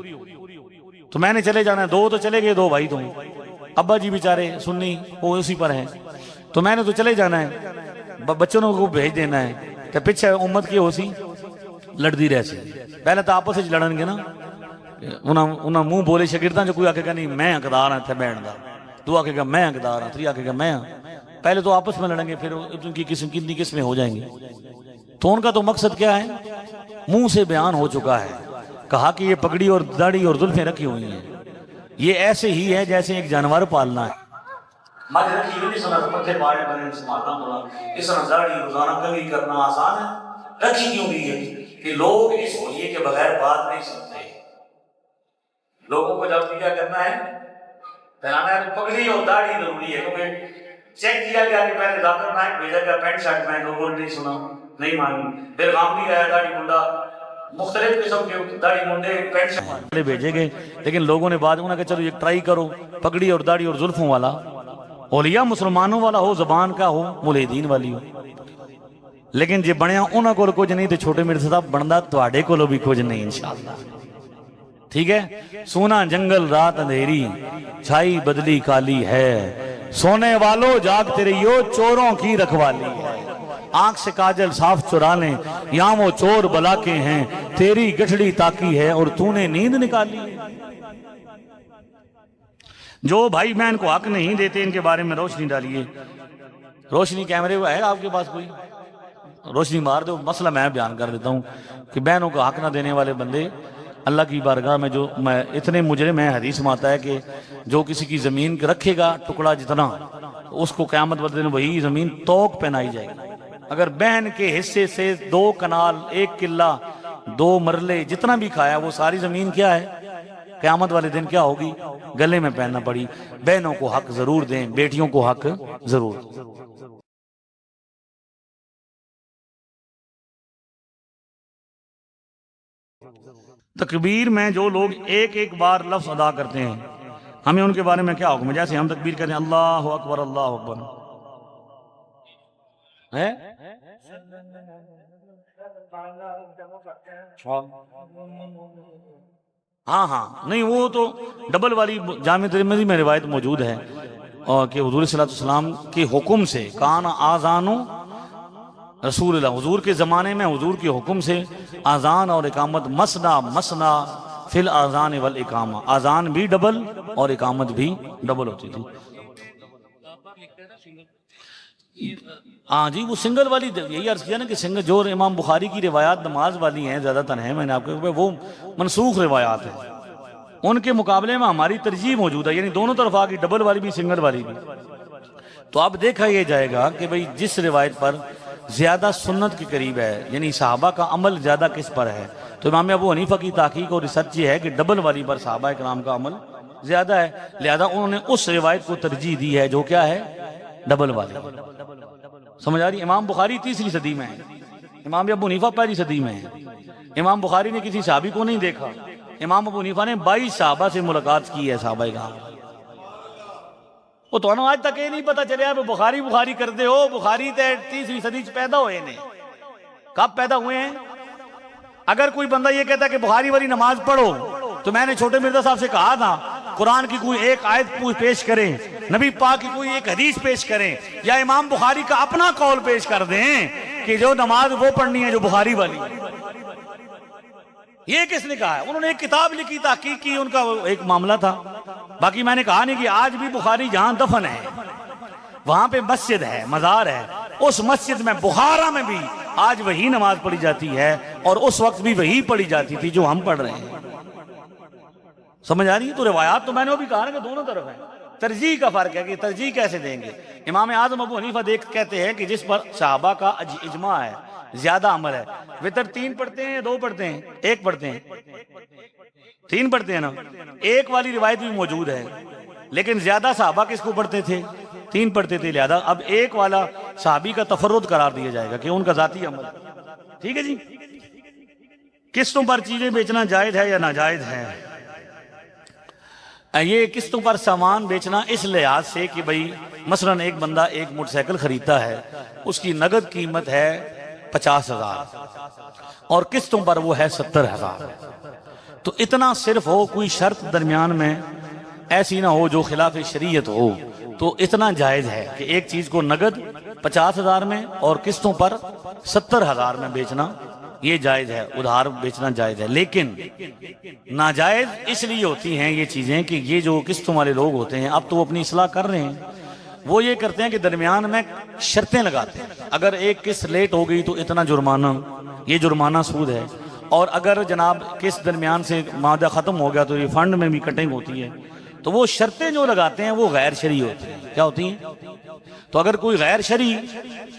[SPEAKER 1] تو میں نے چلے جانا ہے. دو تو چلے گئے، دو بھائی تو ابا جی بیچارے سنی وہ اسی پر ہیں، تو میں نے تو چلے جانا ہے، بچوں کو بھیج دینا ہے. تو پیچھے امت کی ہو سی لڑتی رہ سی. پہلے تو آپس وچ لڑن گے نا، انہاں منہ بولے شاگرداں جو کوئی آکے گا نہیں میں حقدار ہاں اتنے بیٹھن دا، دو آکے گا میں حقدار ہاں، تری آکے گا میں ہاں. پہلے تو آپس میں لڑیں گے، پھر ان کی کتنی قسمیں ہو جائیں گی. تو ان کا تو مقصد کیا ہے؟ منہ سے بیان ہو چکا ہے، کہا کہ یہ پگڑی اور داڑھی اور زلفیں رکھی ہوئی ہیں، یہ ایسے ہی ہے جیسے ایک جانور پالنا ہے. مجھ رکھی ہوئی سنا پتھے پاڑے بنے سماتا پڑا، اس طرح داڑھی روزانہ کبھی کرنا آسان ہے؟ رکھی کیوں بھی ہے کہ لوگ اس ہوئیے کے بغیر بات نہیں سنتے. لوگوں کو جب کیا کرنا ہے پہنانا ہے، تو پگڑی اور داڑھی ضروری ہے. کیونکہ چیک کیا گیا کہ پہلے ذاکر نائک بھیجا گیا پینٹ شرٹ میں، لوگوں نے نہیں سنا، نہیں مانی. پھر غامدی آیا داڑھی منڈا، مختلف قسم کے داڑھی منڈے پینٹ شرٹ بھیجے گئے. لیکن لوگوں نے بعد انہوں نے کہا چلو یہ ٹرائی کرو پگڑی اور داڑھی اور زلفوں والا، اولیاء مسلمانوں والا ہو، زبان کا ہو، ملحدین والی ہو. لیکن جے بنیا انہاں کول کچھ نہیں تو چھوٹے مرزا صاحب بندا تواڈے کولو بھی کچھ نہیں انشاءاللہ. ٹھیک ہے. سونا جنگل رات اندھیری، چھائی بدلی کالی ہے، سونے والوں جاگتے رہیو چوروں کی رکھوالی ہے. آنکھ سے کاجل صاف چرا لیں، یہاں وہ چور بلا کے ہیں، تیری گٹھڑی تاکی ہے اور تو نے نیند نکالی ہے. جو بھائی بہن کو حق نہیں دیتے ان کے بارے میں روشنی ڈالیے. روشنی کیمرے ہے آپ کے پاس کوئی؟ روشنی مار دو. مسئلہ میں بیان کر دیتا ہوں کہ بہنوں کو حق نہ دینے والے بندے اللہ کی بارگاہ میں جو اتنے مجرم ہیں. حدیث میں آتا ہے کہ جو کسی کی زمین رکھے گا ٹکڑا جتنا، اس کو قیامت والے دن وہی زمین توق پہنائی جائے گی. اگر بہن کے حصے سے 2 کنال 1 قلہ 2 مرلے جتنا بھی کھایا وہ ساری زمین کیا ہے؟ قیامت والے دن کیا ہوگی؟ گلے میں پہننا پڑی. بہنوں کو حق ضرور دیں، بیٹیوں کو حق ضرور دیں. تکبیر میں جو لوگ ایک ایک بار لفظ ادا کرتے ہیں ہمیں ان کے بارے میں کیا حکم ہے؟ جیسے ہم تکبیر کہتے ہیں اللہ اکبر اللہ اکبر ہے، ہاں نہیں وہ تو ڈبل والی جامع ترمذی میں روایت موجود ہے. اور کہ حضور صلی اللہ علیہ وسلم کے حکم سے کان آذان رسول اللہ، حضور کے زمانے میں حضور کے حکم سے آذان اور اقامت مسنا مسنا فی الاذان والاقامہ، آذان بھی ڈبل اور اقامت بھی ڈبل ہوتی تھی۔ ہاں جی، وہ سنگل والی یہی عرض کیا نا کہ سنگل جو امام بخاری کی روایات نماز والی ہیں زیادہ تر ہیں، میں نے آپ کو وہ منسوخ روایات ہیں، ان کے مقابلے میں ہماری ترجیح موجود ہے، یعنی دونوں طرف آ گئی، ڈبل والی بھی سنگل والی بھی۔ تو اب دیکھا یہ جائے گا کہ بھئی جس روایت پر زیادہ سنت کے قریب ہے، یعنی صحابہ کا عمل زیادہ کس پر ہے، تو امام ابو حنیفہ کی تحقیق اور ریسرچ یہ ہے کہ ڈبل والی پر صحابہ کرام کا عمل زیادہ ہے، لہذا انہوں نے اس روایت کو ترجیح دی ہے جو کیا ہے، ڈبل والی۔ سمجھ آ رہی؟ امام بخاری تیسری صدی میں ہے، امام ابو حنیفہ پہلی صدی میں ہے۔ امام بخاری نے کسی صحابی کو نہیں دیکھا، امام ابو حنیفہ نے 22 صحابہ سے ملاقات کی ہے، صحابہ کرام۔ وہ تو آج تک یہ نہیں پتا چلیا بخاری بخاری کرتے ہو، بخاری تے تیسری صدی چ پیدا ہوئے نے، کب پیدا ہوئے ہیں؟ اگر کوئی بندہ یہ کہتا ہے کہ بخاری والی نماز پڑھو، تو میں نے چھوٹے مرزا صاحب سے کہا تھا قرآن کی کوئی ایک آیت پیش کریں، نبی پاک کی کوئی ایک حدیث پیش کریں، یا امام بخاری کا اپنا قول پیش کر دیں کہ جو نماز وہ پڑھنی ہے جو بخاری والی۔ یہ کس نے کہا ہے؟ انہوں نے ایک کتاب لکھی، تحقیق کی، ان کا ایک معاملہ تھا۔ باقی میں نے کہا نہیں کہ آج بھی بخاری جہاں دفن ہے وہاں پہ مسجد ہے، مزار ہے، اس مسجد میں بخارا میں بھی آج وہی نماز پڑھی جاتی ہے، اور اس وقت بھی وہی پڑھی جاتی تھی جو ہم پڑھ رہے ہیں۔ سمجھ آ رہی ہے؟ تو روایات تو میں نے وہ بھی کہا کہ دونوں طرف ہیں، ترجیح کا فرق ہے کہ ترجیح کیسے دیں گے۔ امام اعظم ابو حنیفہ کہتے ہیں کہ جس پر صحابہ کا اجماع ہے، زیادہ عمل ہے، وتر 3 پڑھتے ہیں، 2 پڑھتے ہیں، 1 پڑھتے ہیں، 3 پڑھتے ہیں نا، 1 والی روایت بھی موجود ہے، لیکن زیادہ صحابہ کس کو پڑھتے تھے؟ 3 پڑھتے تھے، لہذا اب 1 والا صحابی کا تفرد قرار دیا جائے گا کہ ان کا ذاتی عمل۔ ٹھیک ہے جی؟ قسطوں پر چیزیں بیچنا جائز ہے یا ناجائز ہے؟ یہ قسطوں پر سامان بیچنا اس لحاظ سے کہ بھئی مثلا ایک بندہ ایک موٹر سائیکل خریدتا ہے، اس کی نقد قیمت ہے 50,000 اور قسطوں پر وہ ہے 70,000، تو اتنا صرف ہو، کوئی شرط درمیان میں ایسی نہ ہو جو خلاف شریعت ہو، تو اتنا جائز ہے کہ ایک چیز کو نقد 50,000 میں اور قسطوں پر 70,000 میں بیچنا یہ جائز ہے، ادھار بیچنا جائز ہے۔ لیکن ناجائز اس لیے ہوتی ہیں یہ چیزیں کہ یہ جو قسطوں والے لوگ ہوتے ہیں، اب تو وہ اپنی اصلاح کر رہے ہیں، وہ یہ کرتے ہیں کہ درمیان میں شرطیں لگاتے ہیں، اگر ایک قسط لیٹ ہو گئی تو اتنا جرمانہ، یہ جرمانہ سود ہے، اور اگر جناب قسط درمیان سے معاہدہ ختم ہو گیا تو یہ فنڈ میں بھی کٹنگ ہوتی ہے۔ تو وہ شرطیں جو لگاتے ہیں وہ غیر شرعی ہوتی ہیں۔ کیا ہوتی ہیں؟ تو اگر کوئی غیر شرعی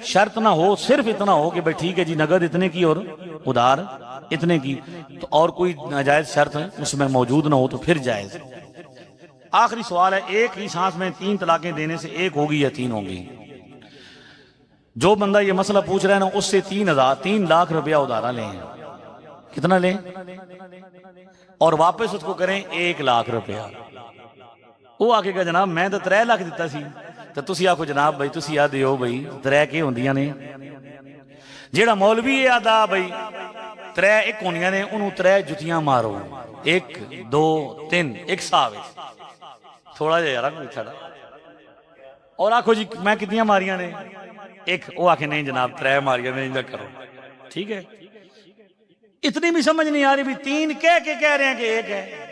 [SPEAKER 1] شرط نہ ہو، صرف اتنا ہو کہ بھئی ٹھیک ہے جی نقد اتنے کی اور ادھار اتنے کی، تو اور کوئی ناجائز شرط اس میں موجود نہ ہو تو پھر جائز۔ آخری سوال ہے، ایک ہی سانس میں 3 طلاقیں دینے سے 1 ہوگی یا 3 ہوگی؟ جو بندہ یہ مسئلہ پوچھ رہا ہے نا، اس سے 3 لاکھ روپیہ ادھارا لیں۔ کتنا لیں؟ اور واپس اس کو کریں 1 لاکھ روپیہ۔ وہ آکے کہا جناب میں تو 3 لاکھ دیتا سی، تو تسی آکھو جناب بھائی تسی آدھے ہو بھائی 3 کے ہوندیاں نے، جیڑا مولوی یہ آدھا بھائی 3 1 ہوندیاں نے، انہوں 3 جتیاں مارو، 1 2 3 ایک ساو تھوڑا جا یارا کوئی چھڑا، اور آکھو جی میں کتنیاں ماریاں نے؟ 1۔ وہ آکھے نہیں جناب 3 ماریاں نے، نہ کرو۔ ٹھیک ہے؟ اتنی بھی سمجھ نہیں آ رہی بھی 3 کہہ کے کہہ رہے ہیں کہ 1 ہے۔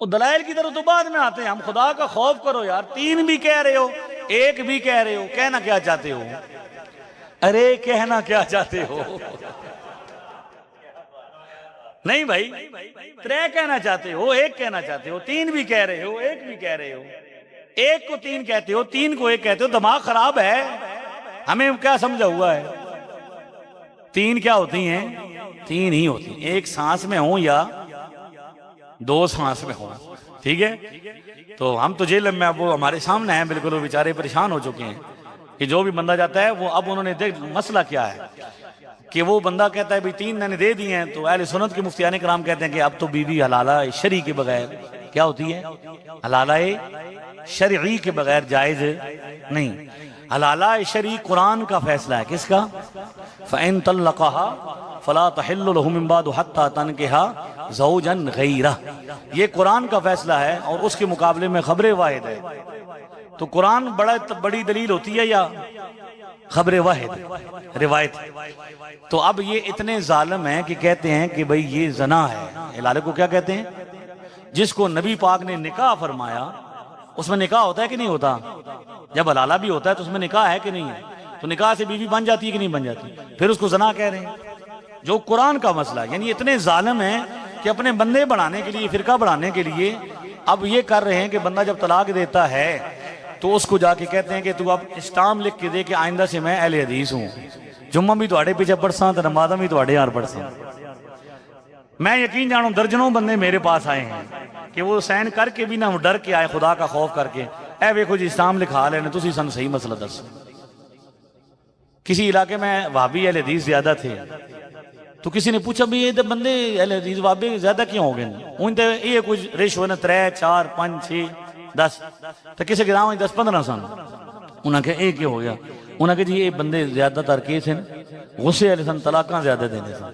[SPEAKER 1] وہ دلائل کی طرف تو بعد میں آتے ہیں، ہم خدا کا خوف کرو یار، 3 بھی کہہ رہے ہو 1 بھی کہہ رہے ہو، کہنا کیا چاہتے ہو؟ ارے کہنا کیا چاہتے ہو؟ نہیں بھائی 3 کہنا چاہتے ہو، 1 کہنا چاہتے ہو، 3 بھی کہہ رہے ہو 1 بھی کہہ رہے ہو، 1 کو 3 کہتے ہو، 3 کو 1 کہتے ہو، دماغ خراب ہے؟ ہمیں کیا سمجھا ہوا ہے؟ 3 کیا ہوتی ہیں؟ 3 ہی ہوتی ہیں، 1 سانس میں ہوں یا 2 سانس میں ہوں۔ ٹھیک ہے؟ تو ہم تو جیل میں اب وہ ہمارے سامنے ہیں، بالکل وہ بیچارے پریشان ہو چکے ہیں کہ جو بھی بندہ جاتا ہے وہ اب انہوں نے دیکھ مسئلہ کیا ہے کہ وہ بندہ کہتا ہے بھی 3 میں نے دے دی ہیں، تو اہل سنت کے مفتیان کرام کہتے ہیں کہ اب تو بیوی حلالہ شرعی کے بغیر کیا ہوتی ہے؟ حلالہ شرعی کے بغیر جائز نہیں۔ حلالہ شرعی قرآن کا فیصلہ ہے، کس کا؟ فَإِن طَلَّقَهَا فلا تحل له من بعد حتى تنكح زوجا غیرہ. یہ قرآن کا فیصلہ ہے اور اس کے مقابلے میں خبر واحد ہے. تو قرآن بڑی دلیل ہوتی ہے یا خبر واحد روایت؟ تو اب یہ اتنے ظالم ہیں کہ کہتے ہیں کہ بھئی یہ زنا ہے. حلالے کو کیا کہتے ہیں؟ جس کو نبی پاک نے نکاح فرمایا اس میں نکاح ہوتا ہے کہ نہیں ہوتا؟ جب حلالہ بھی ہوتا ہے تو اس میں نکاح ہے کہ نہیں ہے؟ تو نکاح سے بیوی بن جاتی ہے کہ نہیں بن جاتی؟ پھر اس کو زنا کہہ رہے ہیں جو قرآن کا مسئلہ ہے. یعنی اتنے ظالم ہیں کہ اپنے بندے بڑھانے کے لیے، فرقہ بڑھانے کے لیے اب یہ کر رہے ہیں کہ بندہ جب طلاق دیتا ہے تو اس کو جا کے کہتے ہیں کہ تو اب اسٹام لکھ کے دے کہ آئندہ سے میں اہل حدیث ہوں، جمعہ بھی تواڈے پیچھے پڑھساں تے نمازاں بھی تواڈے یار پڑھساں. میں یقین جانوں درجنوں بندے میرے پاس آئے ہیں کہ وہ سین کر کے بھی نہ ڈر کے آئے، خدا کا خوف کر کے، اے ویکھو جی اسلام لکھا لینے تسی سن صحیح مسئلہ دس. کسی علاقے میں وہابی اہل حدیث زیادہ تھے تو کسی نے پوچھا بھی یہ بندے اہل حدیث وہابی زیادہ کیوں ہو گئے؟ ان تے یہ کچھ ریشو نے 3 4 5 6 10 تو کسی گراؤں میں 10 15 سن. انہاں کہ یہ کیا ہو گیا؟ انہاں کہ جی یہ بندے زیادہ تر کیس ہیں غصے والے سن، طلاقاں زیادہ دینے سن.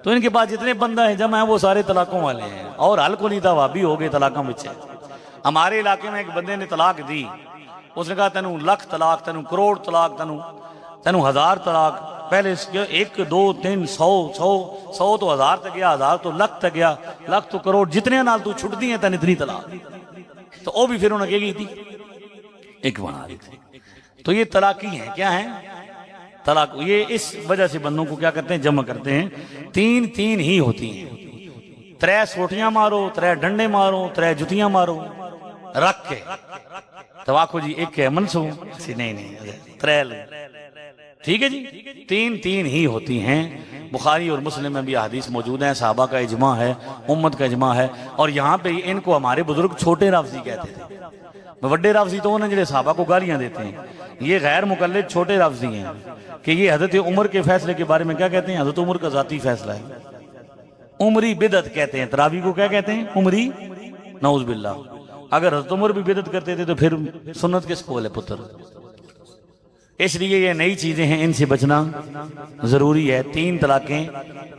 [SPEAKER 1] تو ان کے پاس جتنے بندہ ہیں جمع ہیں وہ سارے طلاقوں والے ہیں اور حل کو نہیں تھا، وہابی ہو گئے طلاقاں بچے. ہمارے علاقے میں ایک بندے نے طلاق دی، اس نے کہا تینوں لکھ طلاق، تینوں کروڑ طلاق، تینوں 1000 طلاق. پہلے 1 2 3 100 تو 1000 تک گیا، 1000 تو لکھ تک گیا، لکھ تو کروڑ، جتنے نال تو چھٹ دی ہیں تین اتنی طلاق. تو وہ بھی پھر انہوں نے کہی تھی ایک بنا دی تھی. تو یہ طلاقی ہیں، کیا ہیں؟ طلاق. یہ اس وجہ سے بندوں کو کیا کرتے ہیں؟ جمع کرتے ہیں. 3 ہی ہوتی ہیں. 3 سوٹیاں مارو، 3 ڈنڈے مارو، 3 جتیاں مارو رکھ کے. تو آخو جی ایک ہے منسو، نہیں 3 ٹھیک ہے جی. 3 ہی ہوتی ہیں. بخاری اور مسلم میں بھی احادیث موجود ہیں، صحابہ کا اجماع ہے، امت کا اجماع ہے. اور یہاں پہ ان کو ہمارے بزرگ چھوٹے رافضی کہتے تھے. بڑے رافضی تو انہیں جڑے صحابہ کو گالیاں دیتے ہیں، یہ غیر مقلد چھوٹے رافضی ہیں کہ یہ حضرت عمر کے فیصلے کے بارے میں کیا کہتے ہیں؟ حضرت عمر کا ذاتی فیصلہ ہے. عمری بدعت کہتے ہیں. تراویح کو کیا کہتے ہیں؟ عمری. نعوذ باللہ. اگر حضرت عمر بھی بدعت کرتے تھے تو پھر سنت کس کو ہے پتر؟ اس لیے یہ نئی چیزیں ہیں، ان سے بچنا ضروری ہے. 3 طلاقیں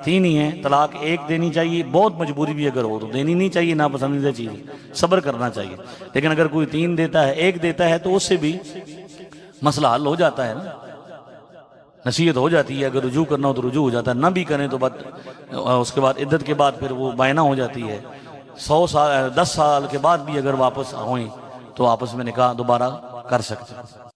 [SPEAKER 1] 3 ہی ہیں. طلاق 1 دینی چاہیے، بہت مجبوری بھی اگر ہو تو دینی نہیں چاہیے، ناپسندیدہ چیز، صبر کرنا چاہیے. لیکن اگر کوئی 3 دیتا ہے، 1 دیتا ہے تو اس سے بھی مسئلہ حل ہو جاتا ہے نا، نصیحت ہو جاتی ہے. اگر رجوع کرنا ہو تو رجوع ہو جاتا ہے، نہ بھی کریں تو اس کے بعد عدت کے بعد پھر وہ بائنا ہو جاتی ہے. 100 سال 10 سال کے بعد بھی اگر واپس ہوئیں تو آپس میں نکاح دوبارہ کر سکتے ہیں.